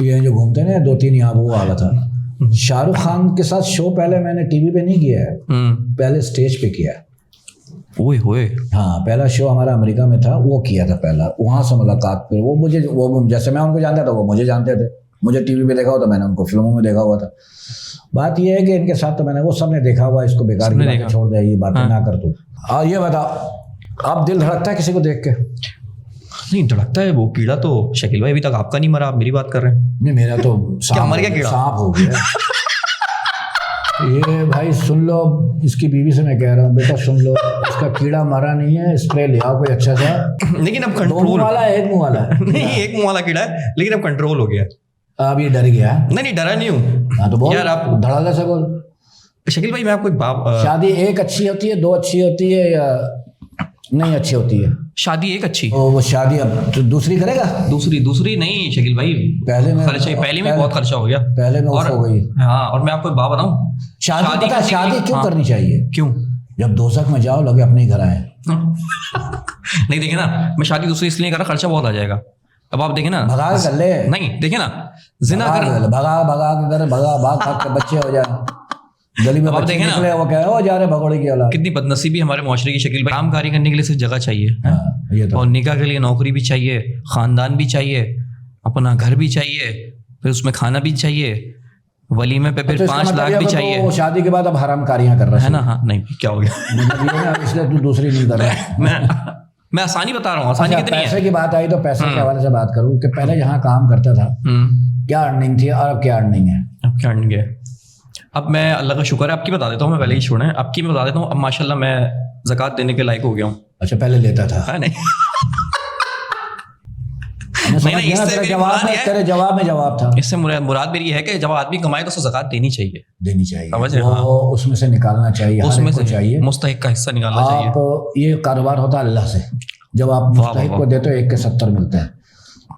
ये जो घूमते हैं ना 2-3 यहाँ, वो वाला था। शाहरुख खान के साथ शो पहले मैंने टीवी पे नहीं किया है, पहले स्टेज पे किया है। ओए होए। हाँ पहला शो हमारा अमेरिका में था, वो किया था पहला, वहाँ से मुलाकात पे वो मुझे, वो जैसे मैं उनको जानता था वो मुझे जानते थे, मुझे टीवी पे देखा हुआ था, मैंने उनको फिल्मों में देखा हुआ था। बात ये है कि इनके साथ तो मैंने, वो सबने देखा हुआ, इसको बेकार की बातें छोड़ दे, ये बातें ना कर तू। और ये बता, आप दिल धड़कता है किसी को देख के? नहीं धड़कता है, वो कीड़ा तो शकील भाई अभी तक आपका नहीं मरा, आप मेरी बात कर रहे हैं। नहीं मेरा तो क्या मर गया कीड़ा? सांप हो गया। ये भाई सुन लो, इसकी बीवी से मैं कह रहा हूँ, बेटा सुन लो, इसका कीड़ा मरा नहीं है, स्प्रे ले आओ कोई अच्छा सा। लेकिन अब कंट्रोल वाला है, एक मुंह वाला है? नहीं एक मुंह वाला कीड़ा है, लेकिन अब कंट्रोल हो गया। अब ये डर गया? नहीं डरा नहीं हूँ। हाँ तो बोल यार, आप धड़ाधड़ से बोल। शकील भाई मैं आपको एक बात, शादी एक अच्छी होती है, 2 अच्छी होती है, या नहीं अच्छी होती है? शादी एक अच्छी। वो शादी अब तो दूसरी करेगा? दूसरी नहीं शकील भाई, पहले में पहले में बहुत खर्चा हो गया, पहले में और हो गई। हाँ, और मैं आपको एक बात बताऊं, शादी क्यों हाँ, करनी चाहिए? क्यों? जब दोजख में जाओ लगे अपने घर आए। नहीं देखे ना, मैं शादी दूसरी इसलिए कर रहा, खर्चा बहुत आ जाएगा। अब आप देखे ना, भगा कर ले। नहीं देखे ना, जिना कर भगा के कर, भाग के बच्चे हो जाए, गली में बच्चे निकले, वो क्या हो जा रहे भगोड़े की औलाद। कितनी बदनसीबी हमारे मुआशरे की शकील भाई। काम कार्य करने के लिए सिर्फ जगह चाहिए, ये तो। और निकाह के लिए नौकरी भी चाहिए, खानदान भी चाहिए, अपना घर भी चाहिए, फिर उसमें खाना भी चाहिए, वलीमे पे फिर 5 लाख भी चाहिए। शादी के बाद अब हराम कारियां कर रहा है ना? हाँ नहीं क्या हो गया, इसलिए तू दूसरी नहीं कर रहा। मैं आसानी बता रहा हूँ, आसानी कितनी है। पैसे की बात आई तो पैसे के हवाले से बात करूँ कि पहले जहाँ काम करता था क्या अर्निंग थी और अब क्या अर्निंग है? अब क्या अर्निंग है? अब मैं अल्लाह का शुक्र है, आपकी बता देता हूँ, मैं पहले ही छोड़े, आपकी मैं बता देता हूँ। अब माशाल्लाह मैं ज़कात देने के लायक हो गया हूँ। अच्छा पहले लेता था? है नहीं नहीं, तेरे जवाब में जवाब था। इससे मुराद मेरी है कि जब आदमी कमाए तो उसे ज़कात देनी चाहिए, समझ रहे हो? उसमें से निकालना चाहिए, उसमें से चाहिए, मुस्तहिक का हिस्सा निकालना चाहिए। आप ये कारोबार होता है अल्लाह से, जब आप मुस्तहिक को देते हो 1 के 70 मिलते हैं।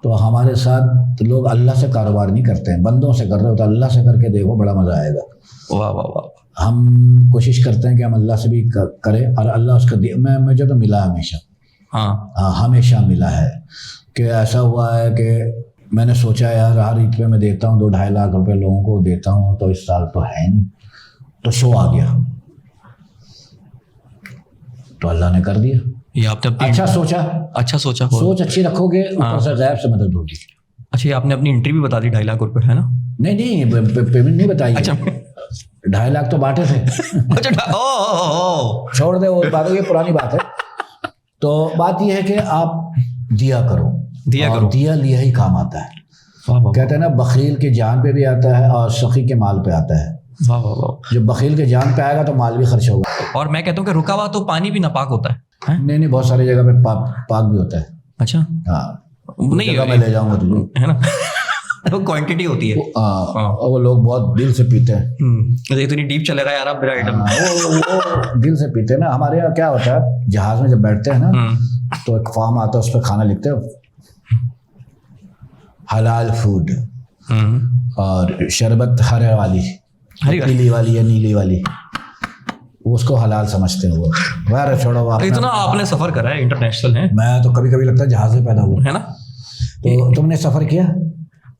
तो हमारे साथ लोग अल्लाह से कारोबार नहीं करते हैं, बंदों से कर रहे हो, तो अल्लाह से करके देखो, बड़ा मजा आएगा। वाह वाह वाह। हम कोशिश करते हैं कि हम अल्लाह से भी करें, और अल्लाह उसका मुझे तो मिला हमेशा। हाँ हमेशा मिला है कि ऐसा हुआ है कि मैंने सोचा यार हर ईद पे मैं देता हूँ 2-2.5 लाख रुपए लोगों को देता हूँ, तो इस साल तो है नहीं, तो शो आ गया, तो अल्लाह ने कर दिया। ये आपने अच्छा सोचा सोच अच्छी रखोगे, ऊपर से गैब से मदद होगी। अच्छा, ये आपने अपनी एंट्री भी बता दी 2.5 लाख रुपए, है ना? नहीं पेमेंट नहीं बताई। अच्छा 2.5 लाख तो बांटे थे। अच्छा छोड़ दे वो बात, ये पुरानी बात है। तो बात ये है कि आप दिया करो, दिया लिया ही काम आता है। कहते हैं ना, बखील के जान पे भी आता है और सखी के माल पे आता है। वाह वाह वाह। जब बखील के जान पे आएगा तो माल भी खर्च होगा। और मैं कहता हूँ कि रुका हुआ तो पानी भी नापाक होता है। नहीं बहुत सारी जगह पे पाक भी होता है। अच्छा हाँ, नहीं मैं ले जाऊंगा तुझे, है ना? वो क्वांटिटी होती है, और वो लोग बहुत दिल से पीते हैं। इतनी डीप चलेगा यार आप मेरा आइटम। वो दिल से पीते हैं ना। हमारे यहाँ क्या होता है, जहाज में जब बैठते हैं ना, तो एक फॉर्म आता है, उस पर खाना लिखते हो, हलाल फूड, और शरबत हरे वाली, पीली वाली या नीली वाली, उसको हलाल समझते हैं वो। यार छोड़ो, इतना आपने सफर करा है, इंटरनेशनल है। मैं तो कभी कभी लगता है जहाज में पैदा हुआ, है ना? तो तुमने सफर किया?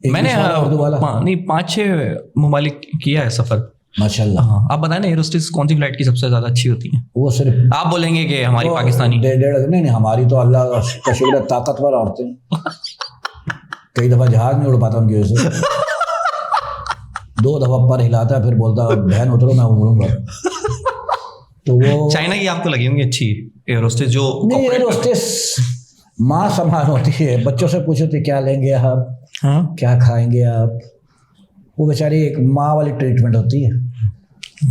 मैंने उर्दू वाला नहीं 5-6 ममालिक किया है सफर, माशाल्लाह। हाँ, आप बताएं ना, एरोस्टेस कौन सी फ्लाइट की सबसे ज्यादा अच्छी होती है? वो सिर्फ आप बोलेंगे कि हमारी पाकिस्तानी। नहीं हमारी तो अल्लाह का शुक्र, ताकतवर औरतें। कई दफा जहाज नहीं उड़ पाता उनकी वजह से। 2 दफा पर हिलाता, फिर बोलता बहन उतरो मैं उड़ूंगा। तो वो चाइना की आपको लगी होंगी अच्छी एरोस्टेस? जो नहीं, एरोस्टेस माँ समान होती है, बच्चों से पूछो तो क्या लेंगे आप, हाँ क्या खाएंगे आप, वो बेचारी एक माँ वाली ट्रीटमेंट होती है।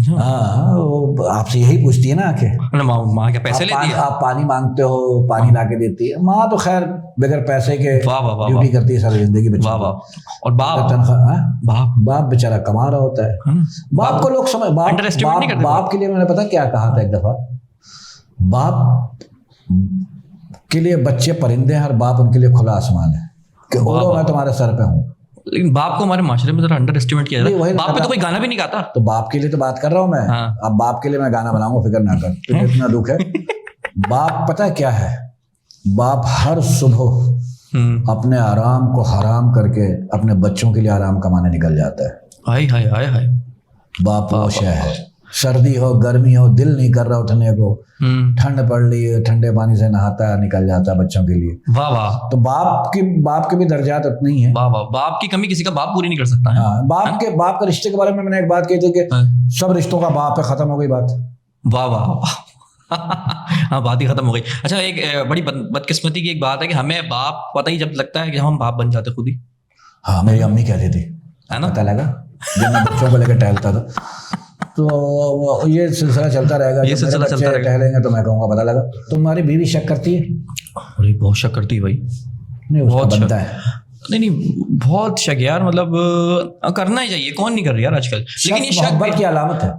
हाँ, वो आपसे यही पूछती है ना आके, माँ के पैसे लेती है, आप पानी मांगते हो, पानी ला के देती है। माँ तो खैर बगैर पैसे के ड्यूटी करती है सारी जिंदगी बच्चे। और बाप तनख्वाह, बाप बेचारा कमा रहा होता है। बाप को लोग समझ, बाप के लिए मैंने पता क्या कहा था एक दफा, बाप के लिए बच्चे परिंदे हैं और बाप उनके लिए खुला आसमान है कि उड़ो मैं तुम्हारे सर पे हूँ। लेकिन बाप को हमारे माशरे में जरा अंडर एस्टिमेट किया जाता है। बाप पे तो कोई गाना भी नहीं गाता। तो बाप के लिए तो बात कर रहा हूँ मैं। हाँ। अब बाप के लिए मैं गाना बनाऊंगा, फिक्र ना कर, तुझे इतना दुख है। बाप पता है क्या है? बाप हर सुबह अपने आराम को हराम करके अपने बच्चों के लिए आराम कमाने निकल जाता है। हाय हाय हाय हाय। बाप वो शय है, सर्दी हो गर्मी हो दिल नहीं कर रहा उठने को, ठंड पड़ रही है ठंडे पानी से नहाता है, निकल जाता है बच्चों के लिए। वाह वाह। तो बाप के भी दर्जात उतने ही है। वाह वाह। बाप की कमी किसी का बाप पूरी नहीं कर सकता है। हाँ, बाप के रिश्ते के बारे में मैंने एक बात कही थी कि सब रिश्तों का बाप है, खत्म हो गई बात। वाह वाह। हाँ, बात ही खत्म हो गई। अच्छा, एक बड़ी बदकिस्मती की एक बात है कि हमें बाप पता ही जब लगता है कि हम बाप बन जाते खुद ही। हाँ, मेरी अम्मी कहती थी, है ना? पता लगा जब मैं बच्चों को लेकर टहलता था, तो ये सिलसिला चलता रहेगा। ये सिलसिला चलता रहेगा। टहलेंगे तो मैं कहूँगा पता लगा। तुम्हारी बीवी शक करती है? अरे बहुत शक करती है भाई। नहीं, उसका बहुत बनता है। नहीं, बहुत शक यार, मतलब करना ही चाहिए, कौन नहीं कर रहा यार आजकल। लेकिन ये शक मोहब्बत की अलामत है।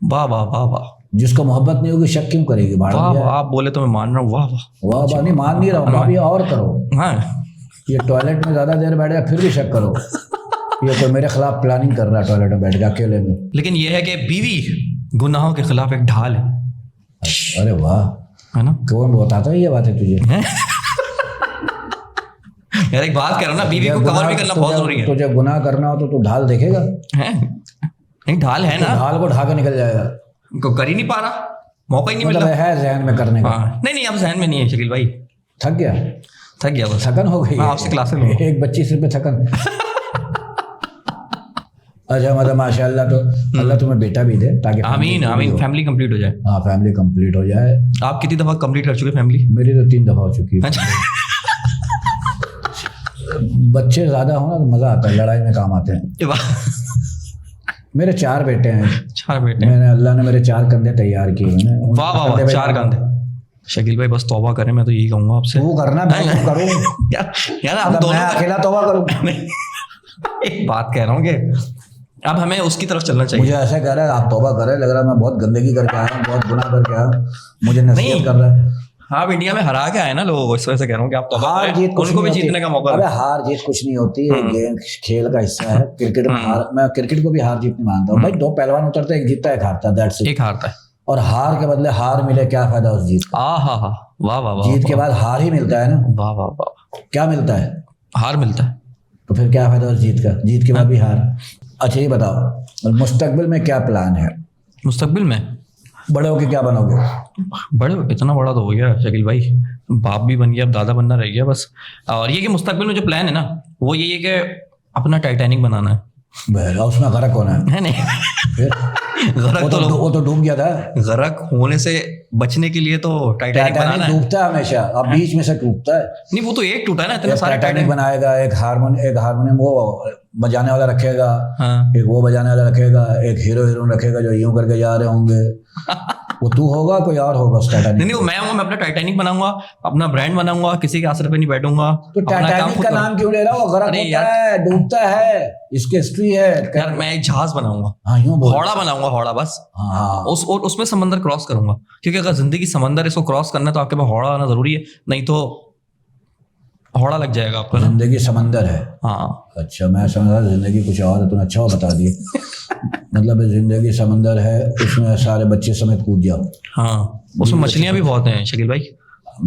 वाह वाह वाह वाह। जिसको मोहब्बत नहीं होगी शक क्यों करेगी? वाह वाह, आप बोले तो मैं मान रहा हूँ। वाह वाह वाह वाह। नहीं मान नहीं रहा हूँ, अभी और करो। हाँ, ये टॉयलेट में ज्यादा देर बैठ गया फिर भी शक करो। ये कोई मेरे खिलाफ प्लानिंग कर रहा है टॉयलेट में बैठ के अकेले में। लेकिन ये है कि बीवी गुनाहों के खिलाफ एक ढाल है। अरे वाह, है ना? कौन बताता है ये बातें तुझे? यार एक बात कह रहा हूँ ना, बीवी को कवर भी करना बहुत जरूरी है। तुझे गुनाह करना हो तो तू ढाल देखेगा? है नहीं, ढाल है ना, ढाल को ढा के निकल जाएगा। को कर ही नहीं पा रहा, मौका ही नहीं मिल मतलब रहा है जहन में करने का। हाँ, नहीं अब जहन में नहीं है शकील भाई। थक गया बस, थकन हो गई। आपसे क्लास में एक 25 रुपये थकन। अच्छा, मतलब माशाल्लाह। तो अल्लाह तुम्हें बेटा भी दे ताकि आमीन आमीन, फैमिली कंप्लीट हो जाए। हाँ, फैमिली कंप्लीट हो जाए। आप कितनी दफा कंप्लीट कर चुके फैमिली? मेरी तो 3 दफा हो चुकी है। बच्चे ज्यादा हो ना तो मजा आता है, लड़ाई में काम आते हैं। मेरे 4 बेटे हैं। 4 बेटे? मैंने, अल्लाह ने मेरे 4 कंधे तैयार किए हैं। वाह वाह वाह, 4 कंधे। शकील भाई बस तौबा करें, मैं तो यही कहूंगा आपसे। वो करना, मैं क्यों करूं? यार आप दोनों मैं अकेला तौबा करूं? एक बात कह रहा हूँ कि अब हमें उसकी तरफ चलना चाहिए। मुझे ऐसा कह रहा है आप तौबा कर रहे, लग रहा है मैं बहुत गंदगी करके आया हूँ, बहुत गुनाह करके आया हूँ, मुझे नसीहत कर रहा है। हाँ, आप इंडिया में हरा के आए ना लोगों को, इस वजह से कह रहा हूँ कि आप तौबा हार जीत कुछ उनको भी नहीं जीतने का मौका। अबे हार जीत कुछ नहीं होती है, गेम खेल का हिस्सा है। क्रिकेट में हार, मैं क्रिकेट को भी हार जीत नहीं मानता हूँ भाई। 2 पहलवान उतरते हैं, एक जीतता है एक हारता है, दैट्स इट। एक हारता है और हार के बदले हार मिले, क्या फायदा उस जीत का? हाँ, वाह वाह वाह। जीत के बाद हार ही मिलता है ना। वाह वाह वाह। क्या मिलता है? हार मिलता है। तो फिर क्या फायदा उस जीत का? जीत के बाद भी हार। अच्छा ये बताओ, मुस्तकबिल में क्या प्लान है? मुस्तकबिल में बड़े होके क्या बनोगे? बड़े इतना बड़ा तो हो गया शकील भाई, बाप भी बन गया, अब दादा बनना रह गया बस। और ये कि मुस्तकबिल में जो प्लान है ना, वो यही है कि अपना टाइटैनिक बनाना है। उसमें गरक होना है नहीं फिर? गरक वो तो डूब गया था। गरक होने से बचने के लिए तो टाइटैनिक बनाना है। डूबता है हमेशा, अब बीच में से टूटता है। नहीं, वो तो एक टूटा है ना, इतने सारे टाइटैनिक बनाएगा, एक हारमोनियम वो बजाने वाला रखेगा। हाँ। एक वो बजाने वाला रखेगा, एक हीरोइन रखेगा जो यूं करके जा रहे होंगे। वो तू होगा कोई और होगा उस टाइटैनिक? नहीं, मैं हूँ, मैं अपना टाइटैनिक बनाऊंगा, अपना ब्रांड बनाऊंगा, किसी के आसरे पे नहीं बैठूंगा। तो टाइटैनिक का नाम क्यों ले रहा हो? गरक होता है, डूबता है, इसकी हिस्ट्री है यार। मैं एक जहाज बनाऊंगा, हाँ यूं बोल, हौड़ा बनाऊंगा, हौड़ा बस। हाँ, उसमें समंदर क्रॉस करूंगा, क्योंकि अगर जिंदगी समंदर इसको क्रॉस करना है तो आपके पास हौड़ा आना जरूरी है, नहीं तो हौड़ा लग जाएगा आपका। जिंदगी समंदर है। हाँ। अच्छा, मैं समझ रहा जिंदगी कुछ और है, तूने अच्छा बता दिया। मतलब जिंदगी समंदर है, उसमें सारे बच्चे समेत कूद जाओ। हाँ, उसमें मछलियां भी बहुत हैं शकील भाई।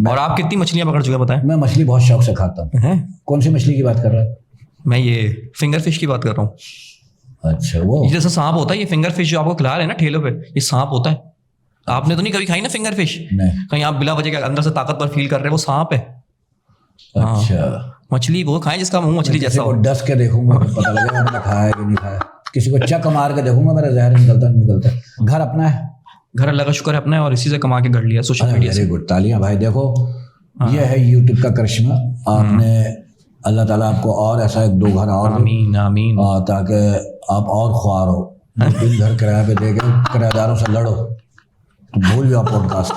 और आप कितनी मछलियां पकड़ चुके बताएं? मैं मछली बहुत शौक से खाता हूँ। कौन सी मछली की बात कर रहा है? मैं ये फिंगर फिश की बात कर रहा हूँ। अच्छा, वो जैसे सांप होता है, ये फिंगर फिश जो आपको खिला रहे हैं ना ठेलों पे, ये सांप होता है। आपने तो नहीं कभी खाई ना फिंगर फिश? नहीं। कहीं आप बिला वजह के अंदर से ताकतवर फील कर रहे हैं, वो सांप है। अच्छा, मछली वो खाएं जिसका मुंह मछली जैसा हो। डस के देखूंगा तो पता लगेगा मैंने खाया कि नहीं खाया। किसी को चक मार के देखूंगा, मेरा जहर निकलता नहीं निकलता। घर अपना है? घर अल्लाह का शुक्र है अपना है, और इसी से कमा के घर लिया सोशल मीडिया से। वेरी गुड, तालियां भाई। देखो ये है यूट्यूब का करिश्मा। आपने, अल्लाह ताला आपको और ऐसा 1-2 घर और, आमीन आमीन, ताकि आप और ख्वार हो। 3 घर किराया पे देके किराएदारों से लड़ो तो भूल जाओ पॉडकास्ट।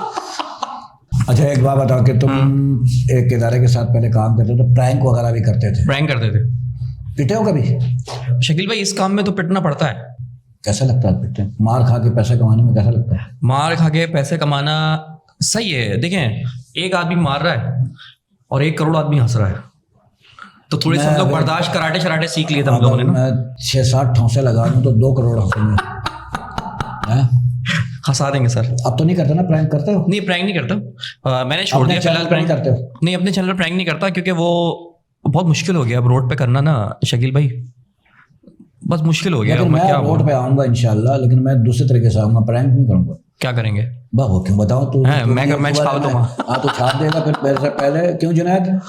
अच्छा एक बात बताओ कि तुम एक इदारे के साथ पहले काम करते थे, तो प्रैंक वगैरह भी करते थे? प्रैंक करते थे। पिटे हो कभी? शकील भाई, इस काम में तो पिटना पड़ता है। कैसा लगता है पिटने? मार खा के पैसे कमाने में कैसा लगता है? मार खा के पैसे कमाना सही है। देखें, एक आदमी मार रहा है और 1 करोड़ आदमी हंस रहा है, तो थोड़े से हम लोग बर्दाश्त कराटे शराटे सीख लिए थे हम लोगों ने ना। मैं 6-7 ठोंसे लगा दूं तो 2 करोड़ हंसेंगे। हैं? हंसा देंगे सर। अब तो नहीं करते ना, प्रैंक करते हो? नहीं, प्रैंक नहीं करता। मैंने छोड़ अपने दिया चैनल फिलहाल पे नहीं प्रैंक। करते हो? नहीं, अपने चैनल पर प्रैंक नहीं करता, क्योंकि वो बहुत मुश्किल हो गया अब रोड पे करना ना शकील भाई, बस मुश्किल हो गया। लेकिन मैं मैं क्या रोड पे आऊंगा इंशाल्लाह, लेकिन मैं दूसरे तरीके से आऊंगा, प्रैंक नहीं करूंगा। क्या करेंगे? बाबू क्यों बताऊं तू? हैं, मैं छाप दूंगा। हाँ तो छाप देगा फिर मेरे से पहले क्यों जुनैद?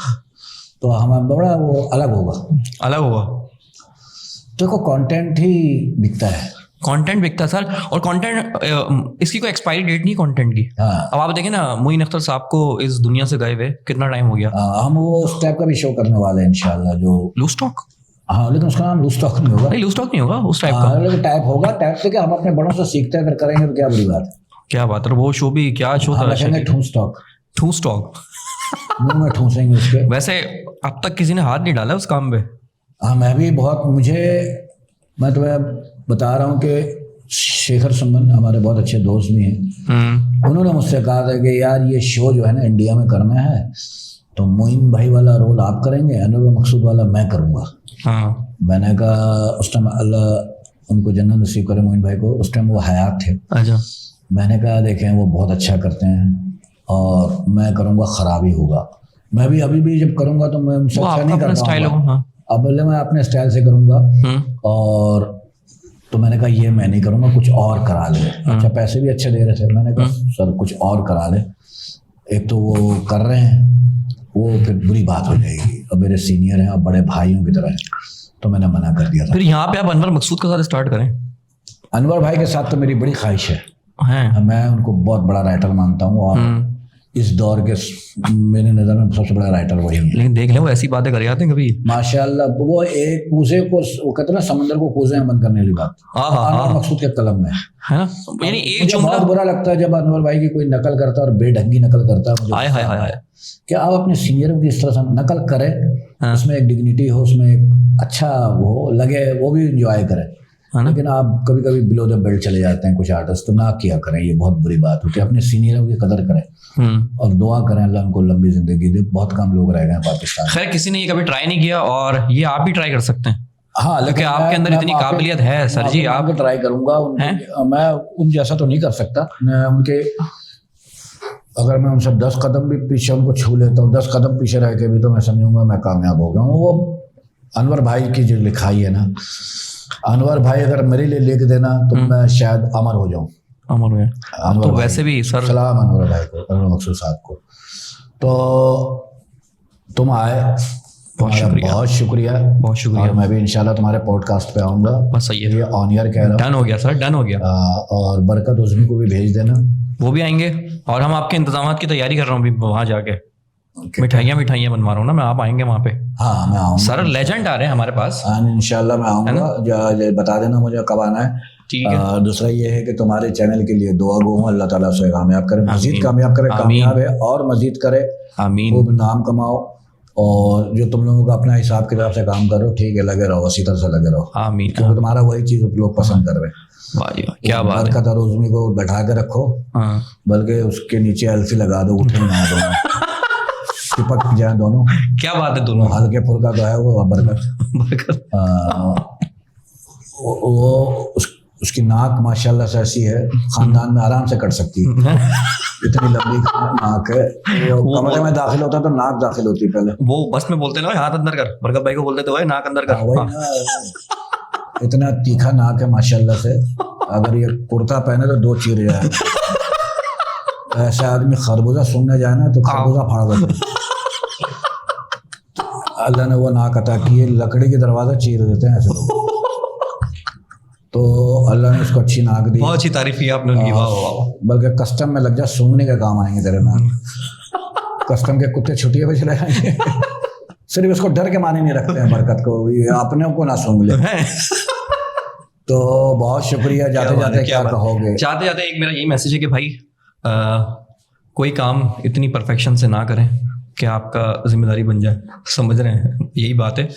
तो हमारा बड़ा वो अलग होगा। अलग होगा। देखो कंटेंट ही बिकता है। कंटेंट बिकता है सर, और कंटेंट इसकी कोई एक्सपायरी डेट नहीं कंटेंट की। हाँ अब आप देखें ना, मोइन अख्तर साहब को इस दुनिया से गए हुए कितना टाइम हो गया। हम वो उस टाइप का भी शो करने वाले हैं इंशाल्लाह, जो लूज टॉक। हाँ लेकिन उसका नाम लूज टॉक नहीं होगा। नहीं, लूज टॉक नहीं होगा उस टाइप हाँ का। लेकिन टाइप होगा। टाइप से क्या हम अपने बड़ों से सीखते हैं, अगर करेंगे तो क्या बुरी बात है। क्या बात है, वो शो भी क्या शो हम था? रखेंगे ठूस टॉक, ठूस टॉक। मुंह में ठूसेंगे उसके। वैसे अब तक किसी ने हाथ नहीं डाला उस काम पे। हाँ मैं भी बहुत, मैं तुम्हें बता रहा हूँ कि शेखर सुमन हमारे बहुत अच्छे दोस्त भी हैं, उन्होंने मुझसे कहा था कि यार ये शो जो है ना इंडिया में करना है, तो मोइन भाई वाला रोल आप करेंगे, अनवर मकसूद वाला मैं करूँगा। हाँ। मैंने कहा उस टाइम अल्लाह उनको जन्नत नसीब करे मोइन भाई को, उस टाइम वो हयात थे। अच्छा। मैंने कहा देखें वो बहुत अच्छा करते हैं और मैं करूँगा ख़राब ही होगा। मैं भी अभी भी जब करूँगा तो मैं उनसे अच्छा नहीं कर स्टाइल हो। पाऊंगा। हाँ। अब बोले मैं अपने स्टाइल से करूँगा। और तो मैंने कहा ये मैं नहीं करूँगा, कुछ और करा ले। अच्छा पैसे भी अच्छे दे रहे थे, मैंने कहा सर कुछ और करा ले। एक तो वो कर रहे हैं, वो फिर बुरी बात हो जाएगी, अब मेरे सीनियर हैं और बड़े भाइयों की तरह हैं, तो मैंने मना कर दिया था। फिर यहाँ पे आप अनवर मकसूद के साथ स्टार्ट करें। अनवर भाई के साथ तो मेरी बड़ी ख्वाहिश है। हैं। मैं उनको बहुत बड़ा राइटर मानता हूँ और इस दौर के मेरी नज़र में सबसे बड़ा राइटर वही है। लेकिन देख ले वो ऐसी बातें कर जाते हैं कभी। माशाल्लाह वो एक कूजे को, वो कहते हैं ना समंदर को कूजे में बंद करने वाली बात, अनवर मकसूद के कलम में है ना। यानी एक मुझे बहुत बुरा लगता है जब अनवर भाई की कोई नकल करता है और बेढंगी नकल करता है। मुझे हाय हाय हाय हाय। क्या आप अपने सीनियरों की इस तरह से नकल करें, उसमें एक डिग्निटी हो, उसमें एक अच्छा वो लगे, वो भी इंजॉय करें। लेकिन आप कभी कभी बिलो द बेल्ट चले जाते हैं कुछ आर्टिस्ट, तो ना किया करें, ये बहुत बुरी बात होती है। अपने सीनियरों की कदर करें और दुआ करें अल्लाह उनको लंबी जिंदगी दे। बहुत कम लोग रह गए हैं पाकिस्तान। खैर किसी ने ये कभी ट्राई नहीं किया और ये आप भी ट्राई कर सकते हैं। हाँ क्योंकि आपके अंदर इतनी काबिलियत है सर जी। आप ट्राई करूंगा, मैं उन जैसा तो नहीं कर सकता। मैं उनके, अगर मैं उनसे 10 कदम भी पीछे उनको छू लेता हूँ, 10 कदम पीछे रह के भी, तो मैं समझूंगा मैं कामयाब हो गया हूँ। वो अनवर भाई की जो लिखाई है ना, अनवर भाई अगर मेरे लिए लिख देना तो मैं शायद अमर हो जाऊं। अमर हो जाए। तो वैसे भी सर सलाम अनवर भाई को, अनवर मकसूद साहब को। तो तुम आए, बहुत शुक्रिया। बहुत शुक्रिया, बहुत शुक्रिया। और मैं भी इंशाल्लाह तुम्हारे पॉडकास्ट पे आऊँगा। बस सही है, ये ऑन ईयर कह रहा हूँ। डन हो गया सर, डन हो गया। और बरकत उज़्मी को भी भेज देना, वो भी आएंगे। और हम आपके इंतजाम की तैयारी कर रहा हूँ अभी वहाँ जाके। मिठाइयाँ बनवा रहा हूँ ना मैं, आप आएंगे वहाँ पे? हाँ मैं आऊँगा सर, लेजेंड आ रहे हैं हमारे पास। इंशाल्लाह मैं आऊँगा। बता देना मुझे कब आना है। ठीक है। दूसरा ये है कि तुम्हारे चैनल के लिए दुआ गो हूँ, अल्लाह ताला से कामयाब करे, मजीद कामयाब करे, कामयाब है और मजीद करे, आमीन। खूब नाम कमाओ। और जो तुम लोगों का अपना हिसाब किताब से काम कर रहे हो, ठीक है, लगे रहो, इसी तरह से लगे रहो, आमीन। क्योंकि तुम्हारा वही चीज़ लोग पसंद कर रहे हैं। वाह जी वाह, क्या बात है। बरकत और उज़्मी को बैठा के रखो, बल्कि उसके नीचे अल्फी लगा दो, उठे ना दोनों, चिपक जाए दोनों। क्या बात है, दोनों हल्के फुल्का तो है वो बरकत। बरकत वो उसकी नाक माशाल्लाह से ऐसी है, खानदान में आराम से कट सकती है, इतनी लंबी नाक है। कमरे में दाखिल होता है तो नाक दाखिल होती है पहले। वो बस में बोलते ना हाथ अंदर कर, बरकत भाई को बोलते थे भाई नाक अंदर कर। वही ना, इतना तीखा नाक है माशाल्लाह से, अगर ये कुर्ता पहने तो 2 चीर जाए। ऐसे आदमी खरबूजा सुनने जाए ना तो खरबूजा फाड़ देते। अल्लाह ने वो नाक अता की है, लकड़ी के दरवाजा चीर देते हैं ऐसे लोग। तो अल्लाह ने उसको अच्छी नाक दी, बहुत अच्छी तारीफ की आपने उनकी। वाह वाह। बल्कि कस्टम में लग जा, सूंघने का काम आएंगे तेरे नाक। कस्टम के कुत्ते छुट्टियों पे चले जाएंगे, सिर्फ उसको डर के माने नहीं रखते हैं बरकत को, ये अपने को ना सूंघ ले। तो बहुत शुक्रिया। जाते जाते क्या कहोगे? जाते जाते एक मेरा यही मैसेज है कि भाई कोई काम इतनी परफेक्शन से ना करें कि आपका जिम्मेदारी बन जाए, समझ रहे हैं? यही बात है।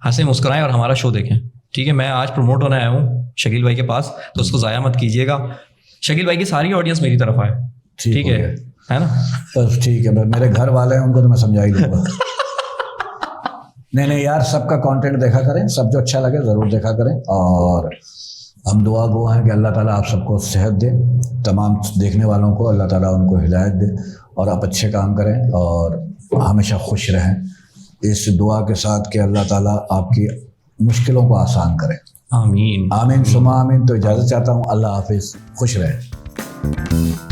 हंसे मुस्कुराएं और हमारा शो देखें, ठीक है? मैं आज प्रमोट होने आया हूँ शकील भाई के पास, तो उसको ज़ाया मत कीजिएगा। शकील भाई की सारी ऑडियंस मेरी तरफ आए, ठीक है? है ना। बस ठीक है, बस मेरे घर वाले हैं उनको तो मैं समझा ही दूंगा। नहीं यार, सबका कंटेंट देखा करें, सब जो अच्छा लगे ज़रूर देखा करें। और हम दुआ गो हैं कि अल्लाह ताला आप सबको सेहत दे, तमाम देखने वालों को अल्लाह ताला उनको हिदायत दे और आप अच्छे काम करें और हमेशा खुश रहें, इस दुआ के साथ कि अल्लाह ताला आपकी मुश्किलों को आसान करें। आमीन आमीन सुमा आमीन। तो इजाज़त चाहता हूँ, अल्लाह हाफिज़, खुश रहें।